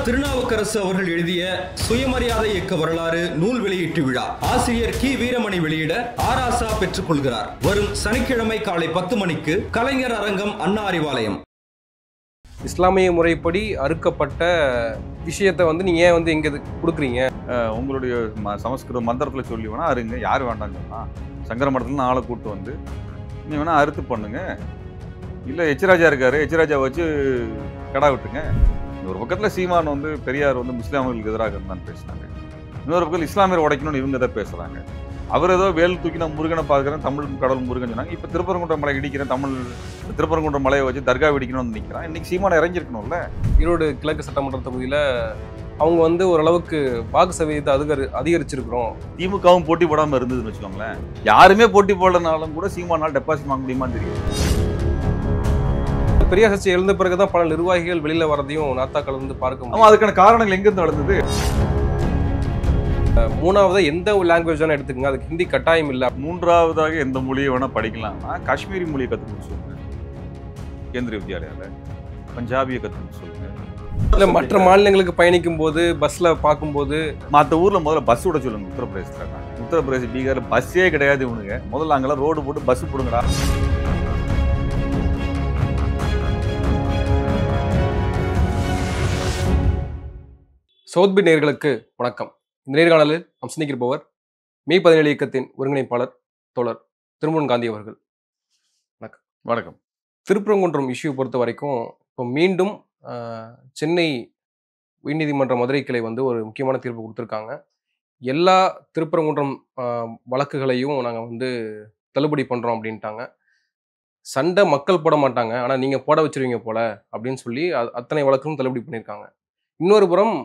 திருநாவுக்கரசு அவர்கள் எழுதிய சுயமரியாதை இயக்க வரலாறு நூல் வெளியீட்டு விழா ஆசிரியர் கி வீரமணி வெளியிட ஆராசா பெற்றுக் கொள்கிறார். வரும் சனிக்கிழமை காலை 10 மணிக்கு கலைஞர் அரங்கம், அண்ணா அறிவாலயம். இஸ்லாமிய முறைப்படி அறுக்கப்பட்ட விஷயத்தை நீங்க ஏன் எங்க கொடுக்குறீங்க? உங்களுடைய சமஸ்கிருத மந்திரத்தில் சொல்லி வேணா அருங்க, யார் வேண்டாம்னு சொன்னா சங்கர மடத்துல ஆளை கூப்பிட்டு வந்து நீ வேணா அறுத்து பண்ணுங்க. இல்லை எச்ராஜா இருக்காரு, எச்ராஜா வச்சு கடா விட்டுங்க. ஒரு பக்கத்தில் சீமான் பெரியார் முஸ்லாமியர்களுக்கு எதிராக இருந்தான்னு பேசுனாங்க. இன்னொரு பக்கத்தில் இஸ்லாமியர் உடைக்கணும்னு இவங்க தான் பேசுறாங்க. அவர் ஏதோ வேல் தூக்கி நான் முருகனை பார்க்குறேன், தமிழ் கடவுள் முருகன் சொன்னாங்க. இப்போ திருப்பரங்குன்றம் மலை இடிக்கிறேன், தமிழ் திருப்பரங்குன்றம் மலையை வச்சு தர்கா இடிக்கணும்னு நிற்கிறான். இன்னைக்கு சீமான இறங்கிருக்கணும்ல. ஈரோடு கிழக்கு சட்டமன்ற தொகுதியில் அவங்க ஓரளவுக்கு வாக்கு சதவீதத்தை அதிகரிச்சிருக்கிறோம். திமுகவும் போட்டி போடாமல் இருந்ததுன்னு வச்சுக்கோங்களேன். யாருமே போட்டி போடலனாலும் கூட சீமானால் டெபாசிட் வாங்க முடியுமான்னு தெரியும். பெரியார் சர்ச்சை எழுந்த பிறகுதான் பல நிர்வாகிகள் வெளியில வரதையும் நாத்தாக்கள் பார்க்க முடியும். அதுக்கான காரணங்கள் எங்கிருந்து நடந்தது? மூணாவதா எந்த லாங்குவேஜ் வேணா எடுத்துக்கங்க, அதுக்கு ஹிந்தி கட்டாயம் இல்லை. மூன்றாவதாக எந்த மொழியை வேணா படிக்கலாம்னா காஷ்மீரி மொழியை கற்றுக்க சொல்லுங்க, கேந்திரிய வித்யாலயாவில் பஞ்சாபியை கற்றுக்க சொல்லுங்க. இல்லை மற்ற மாநிலங்களுக்கு பயணிக்கும் போது பஸ்ல பார்க்கும்போது மற்ற ஊர்ல முதல்ல பஸ் விட சொல்லுங்க. உத்தரப்பிரதேச பீகார்ல பஸ்ஸே கிடையாது இவனுங்க. முதல்ல அங்கெல்லாம் ரோடு போட்டு பஸ் போடுங்கடா. சவுத்பி நேயர்களுக்கு வணக்கம். இந்த நேர்காணலில் நாம் சிந்திக்கிருப்பவர் மே 17 இயக்கத்தின் ஒருங்கிணைப்பாளர் தோழர் திருமுருகன் காந்தி அவர்கள். வணக்கம். வணக்கம். திருப்பரங்குன்றம் இஷ்யூ பொறுத்த வரைக்கும் இப்போ மீண்டும் சென்னை உயர்நீதிமன்ற மதுரை கிளை ஒரு முக்கியமான தீர்ப்பு கொடுத்துருக்காங்க. எல்லா திருப்பரங்குன்றம் வழக்குகளையும் நாங்கள் தள்ளுபடி பண்ணுறோம் அப்படின்ட்டாங்க. சண்டை மக்கள் போட மாட்டாங்க, ஆனால் நீங்கள் போட வச்சிருவீங்க போல அப்படின்னு சொல்லி அத்தனை வழக்கும் தள்ளுபடி பண்ணியிருக்காங்க. இன்னொரு புறம்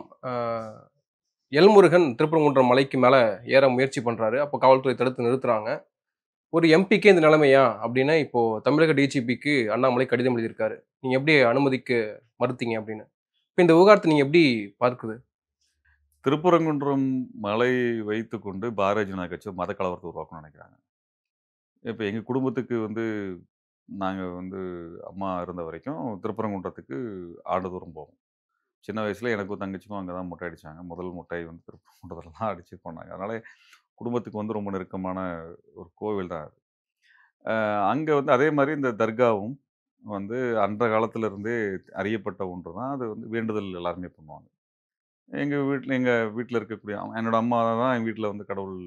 எல்முருகன் திருப்பரங்குன்றம் மலைக்கு மேலே ஏற முயற்சி பண்ணுறாரு. அப்போ காவல்துறை தடுத்து நிறுத்துறாங்க. ஒரு எம்பிக்கே இந்த நிலைமையா அப்படின்னு இப்போ தமிழக டிஜிபிக்கு அண்ணாமலை கடிதம் எழுதியிருக்காரு. நீங்கள் எப்படி அனுமதிக்க மறுத்தீங்க அப்படின்னு. இப்போ இந்த விவகாரத்தை நீங்கள் எப்படி பார்க்குது? திருப்பரங்குன்றம் மலை வைத்து கொண்டு பாரதிய ஜனதா கட்சி மத கலவரத்தை உருவாக்கணும்னு நினைக்கிறாங்க. இப்போ எங்கள் குடும்பத்துக்கு நாங்கள் அம்மா இருந்த வரைக்கும் திருப்பரங்குன்றத்துக்கு ஆண்டுதோறும் போவோம். சின்ன வயசில் எனக்கும் தங்கச்சிக்கும் அங்கே தான் முட்டை அடித்தாங்க. முதல் முட்டை திருப்பரங்குன்றத்தில் தான் அடித்து போனாங்க. அதனால் குடும்பத்துக்கு ரொம்ப நெருக்கமான ஒரு கோவில் தான் அது. அங்கே அதே மாதிரி இந்த தர்காவும் அந்த காலத்திலிருந்தே அறியப்பட்ட ஒன்று தான். அது வேண்டுதல் எல்லாருமே பண்ணுவாங்க. எங்கள் வீட்டில் இருக்கக்கூடிய என்னோட அம்மா தான் எங்கள் வீட்டில் கடவுள்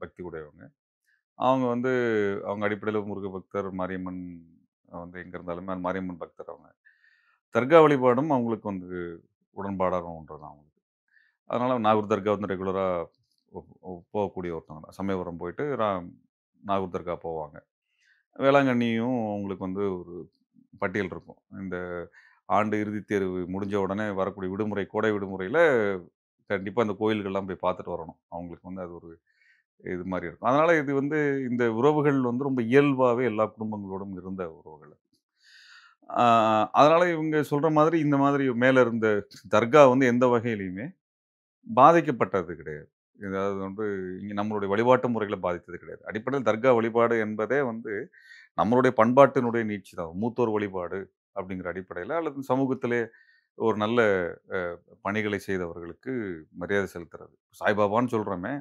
பக்தி உடையவங்க. அவங்க அவங்க அடிப்படையில் முருக பக்தர், மாரியம்மன் எங்கே இருந்தாலுமே அந்த மாரியம்மன் பக்தர். அவங்க தர்கா வழிபாடும் அவங்களுக்கு உடன்பாடான ஒன்று தான் அவங்களுக்கு. அதனால் நாகூர் தர்கா ரெகுலராக போகக்கூடிய ஒருத்தவங்க தான். சமயபுரம் போயிட்டு நாகூர் தர்கா போவாங்க. வேளாங்கண்ணியும் அவங்களுக்கு ஒரு பட்டியல் இருக்கும். இந்த ஆண்டு இறுதித் தேர்வு முடிஞ்ச உடனே வரக்கூடிய விடுமுறை, கோடை விடுமுறையில் கண்டிப்பாக அந்த கோயில்கள்லாம் போய் பார்த்துட்டு வரணும். அவங்களுக்கு அது ஒரு இது மாதிரி இருக்கும். அதனால் இது இந்த உறவுகள் ரொம்ப இயல்பாகவே எல்லா குடும்பங்களோடும் இருந்த உறவுகள். அதனால் இவங்க சொல்கிற மாதிரி இந்த மாதிரி மேலே இருந்த தர்கா எந்த வகையிலையுமே பாதிக்கப்பட்டது கிடையாது. ஏதாவது இங்கே நம்மளுடைய வழிபாட்டு முறைகளை பாதித்தது கிடையாது. அடிப்படையில் தர்கா வழிபாடு என்பதே நம்மளுடைய பண்பாட்டினுடைய நீட்சி தான். மூத்தோர் வழிபாடு அப்படிங்கிற அடிப்படையில் அல்லது சமூகத்திலே ஒரு நல்ல பணிகளை செய்தவர்களுக்கு மரியாதை செலுத்துறது. சாய்பாபான்னு சொல்கிறோமே,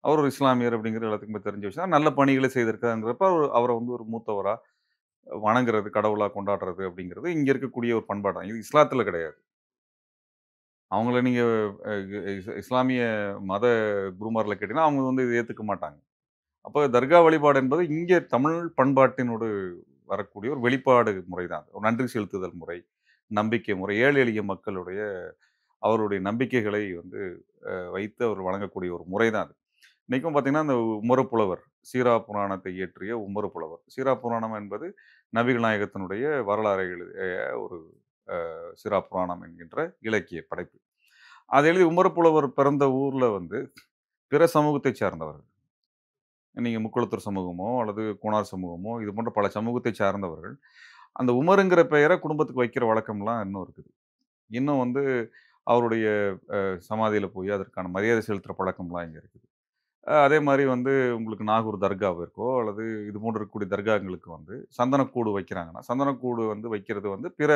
அவர் ஒரு இஸ்லாமியர் அப்படிங்கிற எல்லாத்துக்குமே தெரிஞ்ச விஷயம். நல்ல பணிகளை செய்திருக்காங்கிறப்ப அவரை ஒரு மூத்தவராக வணங்குறது, கடவுளாக கொண்டாடுறது அப்படிங்கிறது இங்கே இருக்கக்கூடிய ஒரு பண்பாடு தான். இது இஸ்லாத்தில் கிடையாது. அவங்கள நீங்கள் இஸ்லாமிய மத குருமாரில் கேட்டிங்கன்னா அவங்க இதை ஏற்றுக்க மாட்டாங்க. அப்போ தர்கா வழிபாடு என்பது இங்கே தமிழ் பண்பாட்டினோடு வரக்கூடிய ஒரு வெளிப்பாடு முறை தான். ஒரு நன்றி செலுத்துதல் முறை, நம்பிக்கை முறை, ஏழை எளிய மக்களுடைய அவருடைய நம்பிக்கைகளை வைத்து அவர் வழங்கக்கூடிய ஒரு முறை தான் அது. இன்றைக்கும் பார்த்தீங்கன்னா அந்த உமரப்புலவர், சீரா புராணத்தை இயற்றிய உமரப்புலவர். சீரா புராணம் என்பது நபிகள் நாயகத்தினுடைய வரலாறை எழுதிய ஒரு சீரா புராணம் என்கின்ற இலக்கிய படைப்பு. அதை எழுதி உமரப்புலவர் பிறந்த ஊரில் பிற சமூகத்தை சார்ந்தவர்கள், நீங்கள் முக்குளத்தூர் சமூகமோ அல்லது கோனார் சமூகமோ இது போன்ற பல சமூகத்தை சார்ந்தவர்கள் அந்த உமருங்கிற பெயரை குடும்பத்துக்கு வைக்கிற வழக்கம்லாம் இன்னும் இருக்குது. இன்னும் அவருடைய சமாதியில் போய் அதற்கான மரியாதை செலுத்துகிற பழக்கம்லாம் இங்கே இருக்குது. அதே மாதிரி உங்களுக்கு நாகூர் தர்காவிற்கோ அல்லது இது போன்று இருக்கக்கூடிய தர்காங்களுக்கு சந்தனக்கூடு வைக்கிறாங்கன்னா, சந்தனக்கூடு வைக்கிறது பிற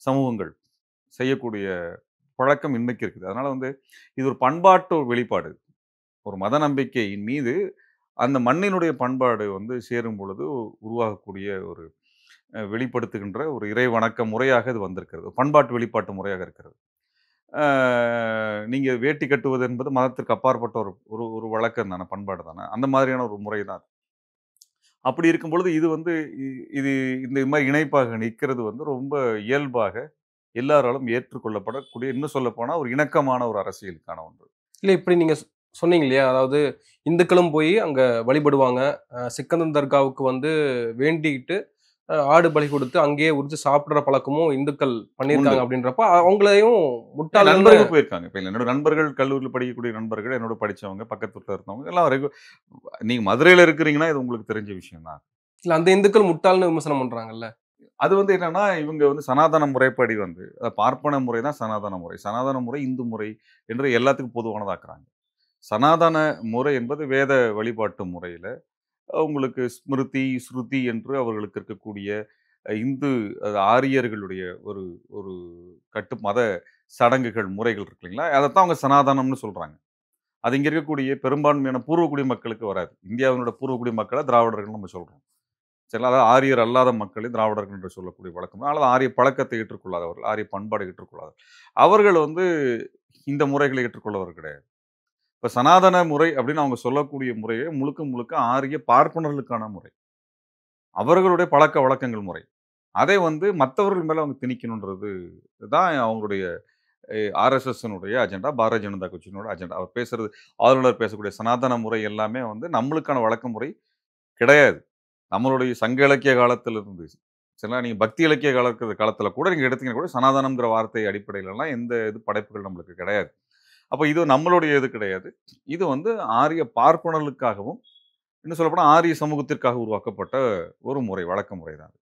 சமூகங்கள் செய்யக்கூடிய பழக்கம் இன்னைக்கு இருக்குது. அதனால வந்து இது ஒரு பண்பாட்டு வெளிப்பாடு. ஒரு மத நம்பிக்கையின் மீது அந்த மண்ணினுடைய பண்பாடு வந்து சேரும் பொழுது உருவாகக்கூடிய ஒரு வெளிப்படுத்துகின்ற ஒரு இறை வணக்க முறையாக இது வந்திருக்கிறது. பண்பாட்டு வெளிப்பாட்டு முறையாக இருக்கிறது. அ நீங்க வேட்டி கட்டுவது என்பது மதத்திற்கு அப்பாற்பட்ட ஒரு ஒரு ஒரு வழக்கம் தானே, பண்பாடு தானே. அந்த மாதிரியான ஒரு முறை தான். அப்படி இருக்கும் பொழுது இது வந்து இது இந்த மாரி இணைப்பாக நிற்கிறது வந்து ரொம்ப இயல்பாக எல்லாராலும் ஏற்றுக்கொள்ளப்படக்கூடிய, இன்னும் சொல்லப்போனா ஒரு இணக்கமான ஒரு அரசியலுக்கான ஒன்று. இல்ல இப்படி நீங்க சொன்னீங்க இல்லையா? அதாவது இந்துக்களும் போய் அங்க வழிபடுவாங்க. சிக்கந்தன் தர்காவுக்கு வந்து வேண்டிக்கிட்டு ஆடு பலி கொடுத்து அங்கேயே உரிச்சு சாப்பிடுற பழக்கமும் இந்துக்கள் உண்டு. பண்ணியிருக்காங்க அப்படின்றப்ப, அவங்களையும் என் முட்டாள்கள்னு நண்பர்கள் போயிருக்காங்க. இப்ப என்னோட நண்பர்கள், கல்லூரியில படிக்கக்கூடிய நண்பர்கள், என்னோட படிச்சவங்க, பக்கத்து வீட்ல இருந்தவங்க எல்லாம் நீங்க மதுரையில இருக்கிறீங்கன்னா, இது உங்களுக்கு தெரிஞ்ச விஷயம் தான். இல்ல அந்த இந்துக்கள் முட்டாள்னு விமர்சனம் பண்றாங்கல்ல. அது வந்து என்னன்னா, இவங்க வந்து சனாதன முறைப்படி வந்து பார்ப்பன முறை தான் சனாதன முறை. சனாதன முறை, இந்து முறை என்று எல்லாத்துக்கும் பொதுவானதாக்குறாங்க. சனாதன முறை என்பது வேத வழிபாட்டு முறையில, உங்களுக்கு ஸ்மிருதி, ஸ்ருதி என்று அவர்களுக்கு இருக்கக்கூடிய இந்து ஆரியர்களுடைய ஒரு ஒரு மத சடங்குகள், முறைகள் இருக்கு இல்லைங்களா? அதத்தான் அவங்க சனாதனம்னு சொல்றாங்க. அது இங்க இருக்கக்கூடிய பெரும்பான்மையான பூர்வகுடி மக்களுக்கு வராது. இந்தியாவினோட பூர்வகுடி மக்கள திராவிடர்கள்னு நம்ம சொல்றோம். சரிங்களா? அதாவது ஆரியர் அல்லாத மக்களை திராவிடர்கள் என்று சொல்லக்கூடிய வழக்கம். அல்லது ஆரிய பழக்கத்தை ஏற்றுக்கொள்ளாதவர்கள், ஆரிய பண்பாடை ஏற்றுக்கொள்ளாதவர்கள். அவர்கள் வந்து இந்த முறைகளை ஏற்றுக்கொள்ளவர் கிடையாது. இப்ப சனாதன முறை அப்படின்னு அவங்க சொல்லக்கூடிய முறையே முழுக்க முழுக்க ஆரிய பார்ப்பனர்களுக்கான முறை. அவர்களுடைய பழக்கவழக்கங்கள் முறை. அதை வந்து மத்தவர்கள் மேல அவங்க திணிக்கணுன்றது தான் அவங்களுடைய ஆர்எஸ்எஸ்னுடைய அஜெண்டா, பாரதிய ஜனதா கட்சியினோட அஜெண்டா. அவர் பேசுறது ஆளுநர் பேசக்கூடிய சனாதன முறை எல்லாமே வந்து நம்மளுக்கான வழக்க முறை கிடையாது. நம்மளுடைய சங்க இலக்கிய காலத்துல இருந்து சரிங்களா? நீங்க பக்தி இலக்கிய காலத்துல கூட நீங்க எடுத்தீங்கன்னா கூட சனாதனம்ங்கிற வார்த்தை அடிப்படையிலலாம் எந்த படைப்புகள் நம்மளுக்கு கிடையாது. அப்ப இது நம்மளுடைய இது கிடையாது. இது வந்து ஆரிய பார்ப்பனர்களுக்காகவும், இன்னும் சொல்லப்போனா ஆரிய சமூகத்திற்காக உருவாக்கப்பட்ட ஒரு முறை, வழக்க முறை தான்.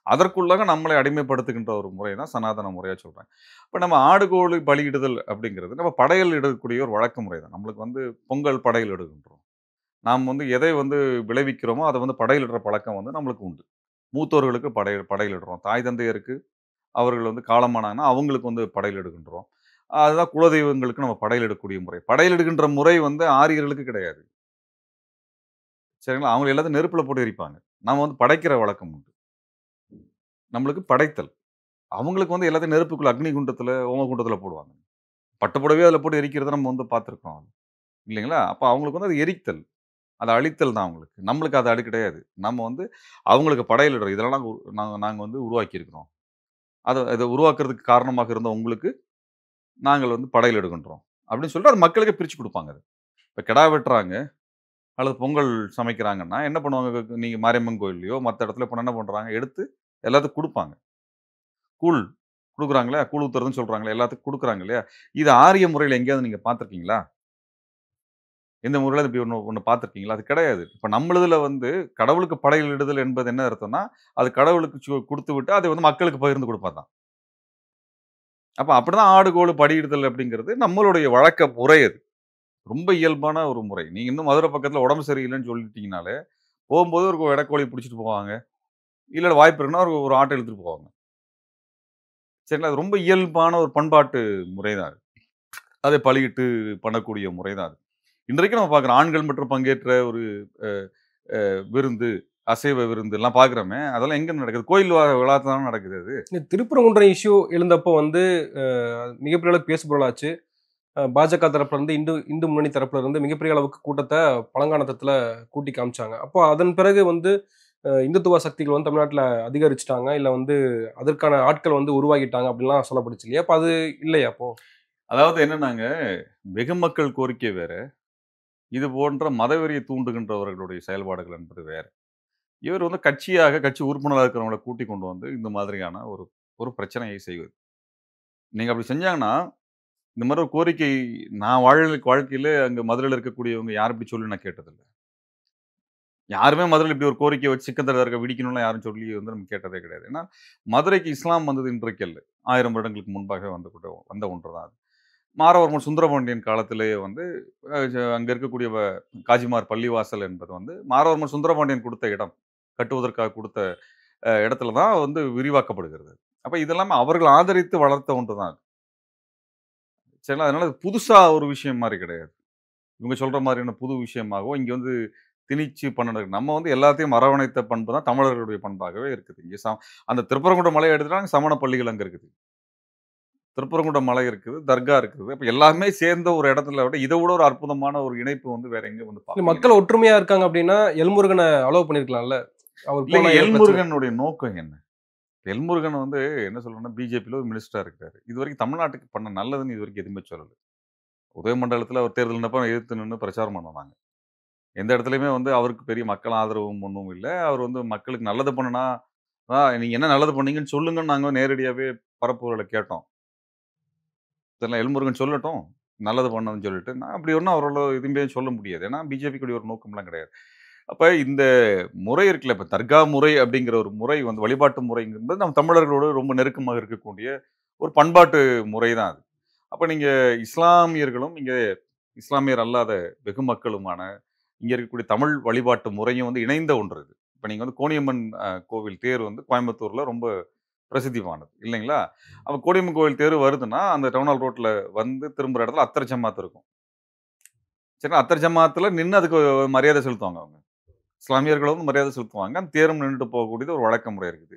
அதற்குள்ளாக நம்மளை அடிமைப்படுத்துகின்ற ஒரு முறை தான் சனாதன முறையா சொல்றாங்க. இப்ப நம்ம ஆடு, கோழி பலியிடுதல் அப்படிங்கிறது நம்ம படையல் இடக்கூடிய ஒரு வழக்க முறை தான். நம்மளுக்கு வந்து பொங்கல் படையல் இடுகின்றோம். நாம் வந்து எதை வந்து விளைவிக்கிறோமோ, அத வந்து படையலிடுற பழக்கம் வந்து நம்மளுக்கு உண்டு. மூத்தோர்களுக்கு படையலிடுறோம். தாய் தந்தையருக்கு அவர்கள் வந்து காலமானாங்கன்னா, அவங்களுக்கு வந்து படையலிடுகின்றோம். அதுதான் குலதெய்வங்களுக்கு நம்ம படையலிடக்கூடிய முறை. படையலிடுகின்ற முறை வந்து ஆரியர்களுக்கு கிடையாது. சரிங்களா? அவங்க எல்லாத்தையும் நெருப்புல போட்டு எரிப்பாங்க. நாம வந்து படைக்கிற வழக்கம் உண்டு. நம்மளுக்கு படைத்தல். அவங்களுக்கு வந்து எல்லாத்தையும் நெருப்புக்குள்ள அக்னி குண்டத்துல, ஹோமகுண்டத்துல போடுவாங்க. பட்டு புடவையே அதில போட்டு எரிக்கிறத நம்ம வந்து பார்த்துருக்கோம். இல்லைங்களா? அப்ப அவங்களுக்கு வந்து அது எரித்தல். அது அழித்தல் தான் அவங்களுக்கு. நம்மளுக்கு அது கிடையாது. நம்ம வந்து அவங்களுக்கு படையலிடுறோம். இதெல்லாம் நாங்க நாங்க வந்து உருவாக்கியிருக்கிறோம். இத உருவாக்குறதுக்கு காரணமாக இருந்த உங்களுக்கு, நாங்கள் வந்து படையலிடுகின்றோம். அப்படின்னு சொல்லிட்டு அது மக்களுக்கே பிரிச்சு குடுப்பாங்க அத. இப்ப கிடா வெட்டுறாங்க, அல்லது பொங்கல் சமைக்கிறாங்கன்னா, என்ன பண்ணுவாங்க? நீங்க மாரியம்மன் கோயில்லயோ, மத்த இடத்துல இப்ப என்ன பண்றாங்க? எடுத்து எல்லாத்துக்கும் குடுப்பாங்க. கூழ் குடுக்குறாங்களா? கூழ் ஊத்துறதுன்னு சொல்றாங்களே, எல்லாத்துக்கும் குடுக்குறாங்க இல்லையா? இது ஆரிய முறையில எங்கேயாவது நீங்க பார்த்துருக்கீங்களா? எந்த முறையில இப்படி ஒண்ணு ஒண்ணு பார்த்துருக்கீங்களா? அது கிடையாது. இப்ப நம்மளுதுல வந்து கடவுளுக்கு படையலிடுதல் என்பது என்ன அர்த்தம்னா, அது கடவுளுக்கு குடுத்துவிட்டு அதை வந்து மக்களுக்கு பகிர்ந்து குடுப்பது தான். அப்ப அப்படிதான் ஆடு, கோழு பலியிடுதல் அப்படிங்கிறது நம்மளுடைய வழக்க முறை அது. ரொம்ப இயல்பான ஒரு முறை. நீங்க இன்னும் மதுரை பக்கத்துல உடம்பு சரியில்லன்னு சொல்லிட்டீங்கனாலே, போகும்போது ஒரு வெடக்கோழி புடிச்சிட்டு போவாங்க. இல்ல வாய்ப்பு இருக்குன்னா ஒரு ஒரு ஆட்ட இழுத்துட்டு போவாங்க. சரிங்களா? அது ரொம்ப இயல்பான ஒரு பண்பாட்டு முறை தான் அது. அதை பலியிட்டு பண்ணக்கூடிய முறை தான் அது. இன்றைக்கும் நம்ம பார்க்குறோம். ஆண்கள் மட்டும் பங்கேற்ற ஒரு அ விருந்து, அசைவ விருந்துலாம் பார்க்குறோமே, அதெல்லாம் எங்க நடக்குது? கோயில் விழாத்துல தான நடக்குது அது. இந்த திருப்பரங்குன்றம் இஷ்யூ எழுந்தப்போ வந்து மிகப்பெரிய அளவுக்கு பேசுபொருளாச்சு. பாஜக தரப்புல இருந்து, இந்து இந்து முன்னணி தரப்புல இருந்து மிகப்பெரிய அளவுக்கு கூட்டத்த பழங்கானத்தத்துல கூட்டி காமிச்சாங்க. அப்போ அதன் பிறகு வந்து இந்துத்துவ சக்திகள் வந்து தமிழ்நாட்டுல அதிகரிச்சுட்டாங்க. இல்ல வந்து அதற்கான ஆட்கள் வந்து உருவாகிட்டாங்க அப்படின்லாம் சொல்லப்பட்டுச்சு இல்லையா? அப்ப அது இல்லையா அப்போ? அதாவது என்னன்னாங்க, வெகுமக்கள் கோரிக்கை வேற. இது போன்ற மதவெறியை தூண்டுகின்றவர்களுடைய செயல்பாடுகள் என்பது வேற. இவர் வந்து கட்சி உறுப்பினரா இருக்கிறவங்கள கூட்டிக் கொண்டு வந்து இந்த மாதிரியான ஒரு ஒரு பிரச்சனையை செய்வது. நீங்க அப்படி செஞ்சாங்கன்னா, இந்த மாரி ஒரு கோரிக்கை நான் வாழ்க்கையில அங்க மதுரையில இருக்கக்கூடியவங்க யாரும் இப்படி சொல்லி நான் கேட்டதில்ல. யாருமே மதுரையில இப்படி ஒரு கோரிக்கைய வச்சு சிக்கந்தர் தர்கா இடிக்கணும்லாம் யாரும் சொல்லி வந்து நம்ம கேட்டதே கிடையாது. ஏன்னா, மதுரைக்கு இஸ்லாம் வந்தது இன்றைக்கு அல்ல. 1000 வருடங்களுக்கு முன்பாக வந்த ஒன்று தான் அது. மாறவர்மன் சுந்தரபாண்டியன் காலத்திலேயே வந்து அங்க இருக்கக்கூடிய காஜிமார் பள்ளிவாசல் என்பது வந்து மாறவர்மன் சுந்தரபாண்டியன் குடுத்த இடம். கட்டுவதற்காக குடுத்த இடத்துல தான் வந்து விரிவாக்கப்படுகிறது. அப்ப இதெல்லாமே அவர்கள் ஆதரித்து வளர்த்த ஒன்று தான் அது. சரிங்களா? அதனால அது புதுசா ஒரு விஷயம் மாரி கிடையாது. இவங்க சொல்ற மாதிரியான புது விஷயமாகவோ, இங்க வந்து திணிச்சு பண்ணணும். நம்ம வந்து எல்லாத்தையும் அரவணைத்த பண்பு தான் தமிழர்களுடைய பண்பாகவே இருக்குது. இங்க அந்த திருப்பரங்குன்றம் மலைய எடுத்துட்டா சமண பள்ளிகள் அங்க இருக்குது. திருப்பரங்குன்றம் மலை இருக்குது, தர்கா இருக்குது. அப்ப எல்லாமே சேர்ந்த ஒரு இடத்துல விட இத விட ஒரு அற்புதமான ஒரு இணைப்பு வந்து வேற எங்க வந்து இல்ல பார்ப்பீங்க மக்கள் நீங்க? ஒற்றுமையா இருக்காங்க அப்படின்னா, எல்முருகன அலோவ் பண்ணியிருக்கலாம்ல. அவர் இல்லைங்க போனா ஏதாவது பிரச்சனை எல்முருகனுடைய நோக்கம் என்ன? எல்முருகன் வந்து என்ன சொல்லணும்னா, பிஜேபில ஒரு மினிஸ்டரா இருக்காரு. இதுவரைக்கும் தமிழ்நாட்டுக்கு பண்ண நல்லதுன்னு இதுவரைக்கும் எதுவுமே சொல்லல. உதயமண்டலத்தில அவர் தேர்தல் நின்னப்ப எதிர்த்து நின்னு பிரச்சாரம் பண்ணோம். எந்த இடத்துலயுமே வந்து அவருக்கு பெரிய மக்கள் ஆதரவும் ஒண்ணும் இல்ல. அவர் வந்து மக்களுக்கு நல்லது பண்ணுனா, நீங்க என்ன நல்லது பண்ணீங்கன்னு சொல்லுங்கன்னு நாங்க நேரடியாவே பரப்புரையில கேட்டோம். இதெல்லாம் எல்முருகன் சொல்லட்டும். நல்லது பண்ணணும்னு சொல்லிட்டு. நான் அப்படி ஒண்ணும் அவரோட எதுவுமே சொல்ல முடியாது. ஏன்னா பிஜேபிக்குடைய ஒரு நோக்கம்லாம் கிடையாது. அப்ப இந்த முறை இருக்குல்ல, இப்ப தர்கா முறை அப்படிங்கிற ஒரு முறை வந்து வழிபாட்டு முறைங்கிறது நம்ம தமிழர்களோடு ரொம்ப நெருக்கமாக இருக்கக்கூடிய ஒரு பண்பாட்டு முறை தான் அது. அப்ப நீங்க இஸ்லாமியர்களும், இங்க இஸ்லாமியர் அல்லாத வெகு மக்களுமான இங்க இருக்கக்கூடிய தமிழ் வழிபாட்டு முறையும் வந்து இணைந்த ஒன்று இது. இப்ப நீங்க வந்து கோணியம்மன் கோவில் தேர் வந்து கோயம்புத்தூர்ல ரொம்ப பிரசித்தியானது இல்லைங்களா? அப்ப கோணியம்மன் கோவில் தேர் வருதுன்னா, அந்த டவுன் ஹால் ரோட்ல வந்து திரும்புற இடத்துல அத்தர் ஜமாத் இருக்கும். சரிங்களா? அத்தர் ஜமாத்துல நின்னு அதுக்கு மரியாதை செலுத்துவாங்க அவங்க. இஸ்லாமியர்கள் வந்து மரியாதை செலுத்துவாங்க. அந்த தேரும் நின்னுட்டு போகக்கூடியது ஒரு வழக்க முறை இருக்குது.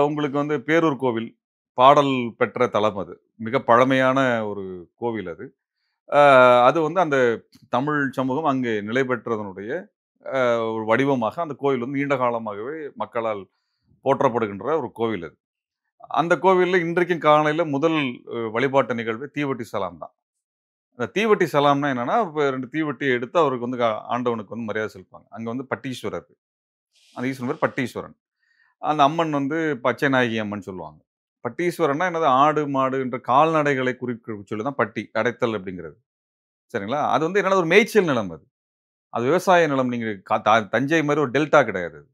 உங்களுக்கு வந்து பேரூர் கோவில், பாடல் பெற்ற தலம் அது. மிக பழமையான ஒரு கோவில் அது. அ அது வந்து அந்த தமிழ் சமூகம் அங்கே நிலை பெற்றதனுடைய ஒரு வடிவமாக அந்த கோவில் வந்து நீண்ட காலமாகவே மக்களால் போற்றப்படுகின்ற ஒரு கோவில் அது. அந்த கோவில்ல இன்றைக்கும் காலையில முதல் வழிபாட்டு நிகழ்வு தீவட்டி சலாம் தான். அந்த தீவட்டி சலாம்னா என்னன்னா, இப்ப 2 தீவட்டிய எடுத்து அவருக்கு வந்து ஆண்டவனுக்கு வந்து மரியாதை செலுத்துவாங்க. அங்க வந்து பட்டீஸ்வரர். அந்த ஈஸ்வரன் பேர் பட்டீஸ்வரன். அந்த அம்மன் வந்து பச்சை நாயகி அம்மன் சொல்லுவாங்க. பட்டீஸ்வரன்னா என்னது ஆடு, மாடு என்ற கால்நடைகளை குறிக்க சொல்லி தான் பட்டி, அடைத்தல் அப்படிங்கிறது. சரிங்களா? அது வந்து என்னன்னா ஒரு மேய்ச்சல் நிலம் அது. அது விவசாய நிலம். நீங்க தஞ்சை மாரி ஒரு டெல்டா கிடையாது அது.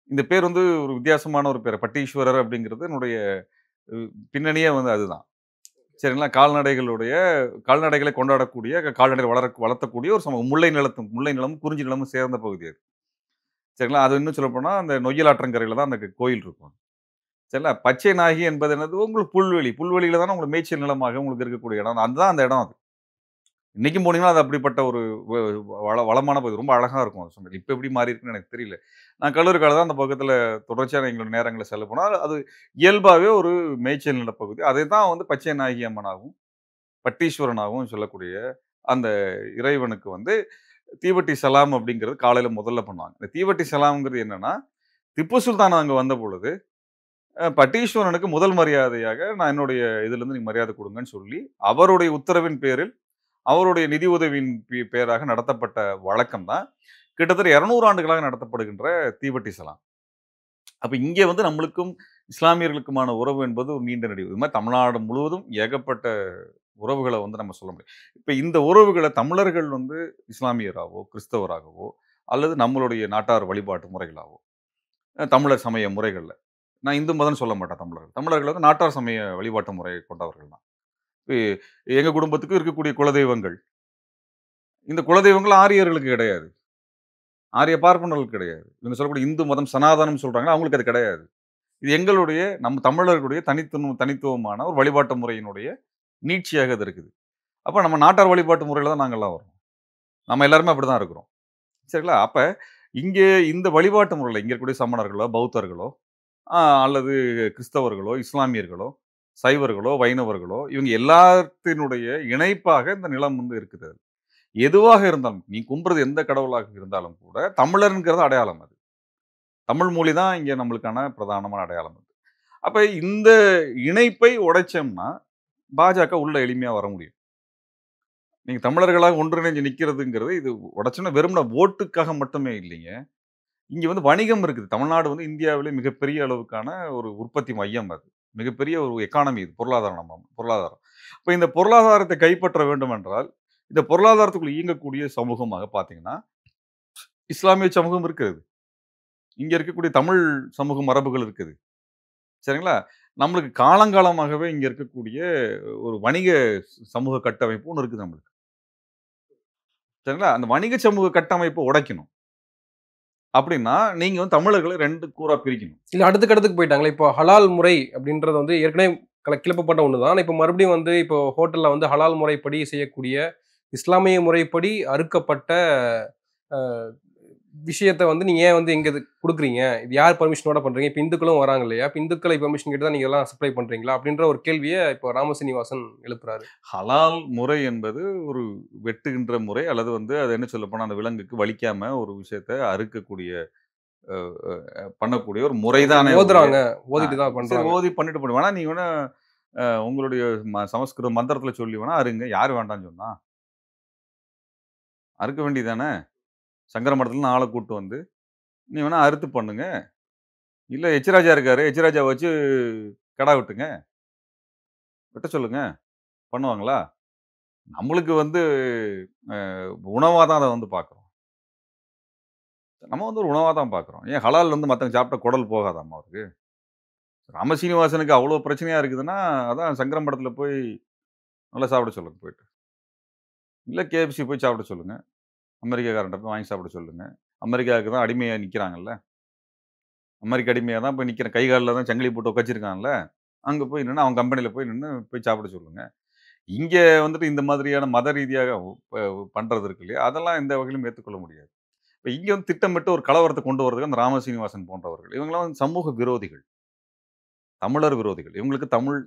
இந்த பேர் வந்து ஒரு வித்தியாசமான ஒரு பேரு. பட்டீஸ்வரர் அப்படிங்கிறது என்னுடைய பின்னணியே வந்து அதுதான். சரிங்களா? கால்நடைகளை கொண்டாடக்கூடிய, கால்நடை வளர்த்தக்கூடிய ஒரு சமூகம். முல்லை நிலமும், குறிஞ்சி நிலமும் சேர்ந்த பகுதி அது. சரிங்களா? அது இன்னும் சொல்லப்போனா, அந்த நொய்யல் ஆற்றங்கரையில தான் அந்த கோயில் இருக்கும். சரிங்களா? பச்சை நாயகி என்பது என்னது? உங்களுக்கு புல்வெளி. புல்வெளியில தானே உங்களுக்கு மேய்ச்சல் நிலமாக உங்களுக்கு இருக்கக்கூடிய இடம். அதுதான் அந்த இடம் அது. இன்னைக்கும் போனீங்கன்னா, அது அப்படிப்பட்ட ஒரு வ வளமான பகுதி. ரொம்ப அழகா இருக்கும் அது சொன்னது. இப்ப எப்படி மாறி இருக்குன்னு எனக்கு தெரியல. நான் கல்லூரி காலம் தான் அந்த பக்கத்துல தொடர்ச்சியா எங்களோட நேரங்கள்ல செல்ல போனா, அது இயல்பாவே ஒரு மேய்ச்சல் நிலப்பகுதி. அதை தான் வந்து பச்சை நாயகி அம்மனாகவும், பட்டீஸ்வரனாகவும் சொல்லக்கூடிய அந்த இறைவனுக்கு வந்து தீவட்டி சலாம் அப்படிங்கிறது காலையில முதல்ல பண்ணுவாங்க. இந்த தீவட்டி சலாம்ங்கிறது என்னன்னா, திப்பு சுல்தான் அங்க வந்த பொழுது, பட்டீஸ்வரனுக்கு முதல் மரியாதையாக நான் என்னுடைய இதுலருந்து நீங்க மரியாதை குடுங்கன்னு சொல்லி, அவருடைய உத்தரவின் பேரில், அவருடைய நிதி உதவியின் பேராக நடத்தப்பட்ட வழக்கம் தான், கிட்டத்தட்ட 200 ஆண்டுகளாக நடத்தப்படுகின்ற தீவட்டி சலாம். அப்ப இங்கே வந்து நம்மளுக்கும் இஸ்லாமியர்களுக்குமான உறவு என்பது ஒரு நீண்ட நெடிவு. இது மாரி தமிழ்நாடு முழுவதும் ஏகப்பட்ட உறவுகள வந்து நம்ம சொல்ல முடியும். இப்ப இந்த உறவுகள தமிழர்கள் வந்து இஸ்லாமியராவோ, கிறிஸ்தவராகவோ அல்லது நம்மளுடைய நாட்டார் வழிபாட்டு முறைகளாவோ, தமிழர் சமய முறைகள்ல நான் இந்து மதம்ன்னு சொல்ல மாட்டேன் தமிழர்கள். தமிழர்கள் வந்து நாட்டார் சமய வழிபாட்டு முறை கொண்டவர்கள் தான். எ எங்க குடும்பத்துக்கு இருக்கக்கூடிய குலதெய்வங்கள். இந்த குலதெய்வங்கள் ஆரியர்களுக்கு கிடையாது. ஆரிய பார்ப்பனர்களுக்கு கிடையாது. இவங்க சொல்லக்கூடிய இந்து மதம் சனாதனம் சொல்றாங்க. அவங்களுக்கு அது கிடையாது. இது எங்களுடைய நம்ம தமிழர்களுடைய தனித்துவமான ஒரு வழிபாட்டு முறையினுடைய நீட்சியாக இது இருக்குது. அப்ப நம்ம நாட்டார் வழிபாட்டு முறையில தான் நாங்கலாம் வரோம். நம்ம எல்லாருமே அப்படிதான் இருக்கிறோம். சரிங்களா? அப்ப இங்கே இந்த வழிபாட்டு முறையில இங்க இருக்கக்கூடிய சமணர்களோ, பௌத்தர்களோ, அல்லது கிறிஸ்தவர்களோ, இஸ்லாமியர்களோ, சைவர்களோ, வைணவர்களோ இவங்க எல்லாத்தினுடைய இணைப்பாக இந்த நிலம் வந்து இருக்குது. எதுவாக இருந்தாலும், நீ கும்புறது எந்த கடவுளாக இருந்தாலும் கூட, தமிழர்ங்கிறது அடையாளம் அது. தமிழ் மொழி தான் இங்க நம்மளுக்கான பிரதானமான அடையாளம் அது. அப்ப இந்த இணைப்பை உடைச்சோம்னா, பாஜக உள்ள எளிமையா வர முடியும். நீங்க தமிழர்களாக ஒன்றிணைஞ்சு நிக்கிறதுங்கிறது, இது உடைச்சோம்னா வெறுமனே ஓட்டுக்காக மட்டுமே இல்லைங்க. இங்க வந்து வணிகம் இருக்குது. தமிழ்நாடு வந்து இந்தியாவிலே மிகப்பெரிய அளவுக்கான ஒரு உற்பத்தி மையம் அது. மிகப்பெரிய ஒரு எக்கானமி இது. பொருளாதாரம். அப்ப இந்த பொருளாதாரத்தை கைப்பற்ற வேண்டும் என்றால், இந்த பொருளாதாரத்துக்குள்ள இயங்கக்கூடிய சமூகமாக பார்த்தீங்கன்னா, இஸ்லாமிய சமூகம் இருக்கிறது. இங்க இருக்கக்கூடிய தமிழ் சமூக மரபுகள் இருக்குது. சரிங்களா? நம்மளுக்கு காலங்காலமாகவே இங்க இருக்கக்கூடிய ஒரு வணிக சமூக கட்டமைப்பு ஒண்ணு இருக்குது நம்மளுக்கு. சரிங்களா? அந்த வணிக சமூக கட்டமைப்ப உடைக்கணும். அப்படின்னா, நீங்க வந்து தமிழர்கள 2 கூறா பிரிக்கணும். இல்ல அடுத்துக்கு அடுத்துக்கு போயிட்டாங்களே. இப்போ ஹலால் முறை அப்படின்றது வந்து ஏற்கனவே கிளப்பப்பட்ட ஒன்று தான். இப்போ மறுபடியும் வந்து இப்போ ஹோட்டலில் வந்து ஹலால் முறைப்படி செய்யக்கூடிய இஸ்லாமிய முறைப்படி அறுக்கப்பட்ட விஷயத்த வந்து நீங்க ஏன் வந்து எங்க குடுக்குறீங்க? இது யார் பெர்மிஷனோட பண்றீங்க? இப்ப இந்துக்களும் வராங்க இல்லையா? இப்ப இந்துக்களை பெர்மிஷன் கேட்டு தான் நீங்க எல்லாம் சப்ளை பண்றீங்களா? அப்படின்ற ஒரு கேள்விய இப்போ ராமசீனிவாசன் எழுப்புறாரு. ஹலால் முறை என்பது ஒரு வெட்டுகின்ற முறை, அல்லது வந்து அது என்ன சொல்லப்போனா அந்த விலங்குக்கு வலிக்காம ஒரு விஷயத்த அறுக்கக்கூடிய அ பண்ணக்கூடிய ஒரு முறைதானே ஒழிய, ஓதுறாங்க. ஆ ஓதிட்டு தான் சரி பண்றாங்க. ஓதி பண்ணிட்டு போணும். வேணா நீங்க வேணா உங்களுடைய சமஸ்கிருத மந்திரத்துல சொல்லி வேணா அறுங்க. யாரு வேண்டான்னு சொன்னா? அறுக்க வேண்டியது தானே! சங்கர மடத்துல ஆள கூட்டு வந்து, நீ வேணா அறுத்து பண்ணுங்க. இல்ல எச்ராஜா இருக்காரு. எச்ராஜாவ வச்சு கெடா வெட்டுங்க. வெட்ட சொல்லுங்க. பண்ணுவாங்களா? நம்மளுக்கு வந்து அ உணவா தான் அத வந்து பார்க்குறோம். நம்ம வந்து ஒரு உணவா தான் பார்க்குறோம். ஏன் ஹலால் வந்து மத்தவங்க சாப்பிட்டா குடல் போகாதாம்மா அவருக்கு? ராமசீனிவாசனுக்கு அவ்ளோ பிரச்சனையா இருக்குதுன்னா, அதான் சங்கரன் படத்துல போய் நல்லா சாப்பிட சொல்லுங்க போயிட்டு. இல்ல KFC போய் சாப்பிட சொல்லுங்க. அமெரிக்காக்காரன்ட்ட போய் வாங்கி சாப்பிட சொல்லுங்க. அமெரிக்காவுக்கு தான் அடிமையா நிக்கிறாங்கல்ல. அமெரிக்க அடிமையா தான் போய் நிக்கிறேன். கை கால்ல தான் சங்கிலி போட்டு உட்காச்சிருக்கான்ல. அங்க போய் நின்னு அவன் கம்பெனில போய் நின்னு போய் சாப்பிட சொல்லுங்க. இங்க வந்துட்டு இந்த மாதிரியான மத ரீதியாக ப பண்றது இருக்கு இல்லையா? அதெல்லாம் எந்த வகையிலும் ஏத்துக்கொள்ள முடியாது. இப்ப இங்க வந்து திட்டமிட்டு ஒரு கலவரத்த கொண்டு வரதுக்கு அந்த ராமசீனிவாசன் போன்றவர்கள். இவங்கலாம் வந்து சமூக விரோதிகள். தமிழர் விரோதிகள்.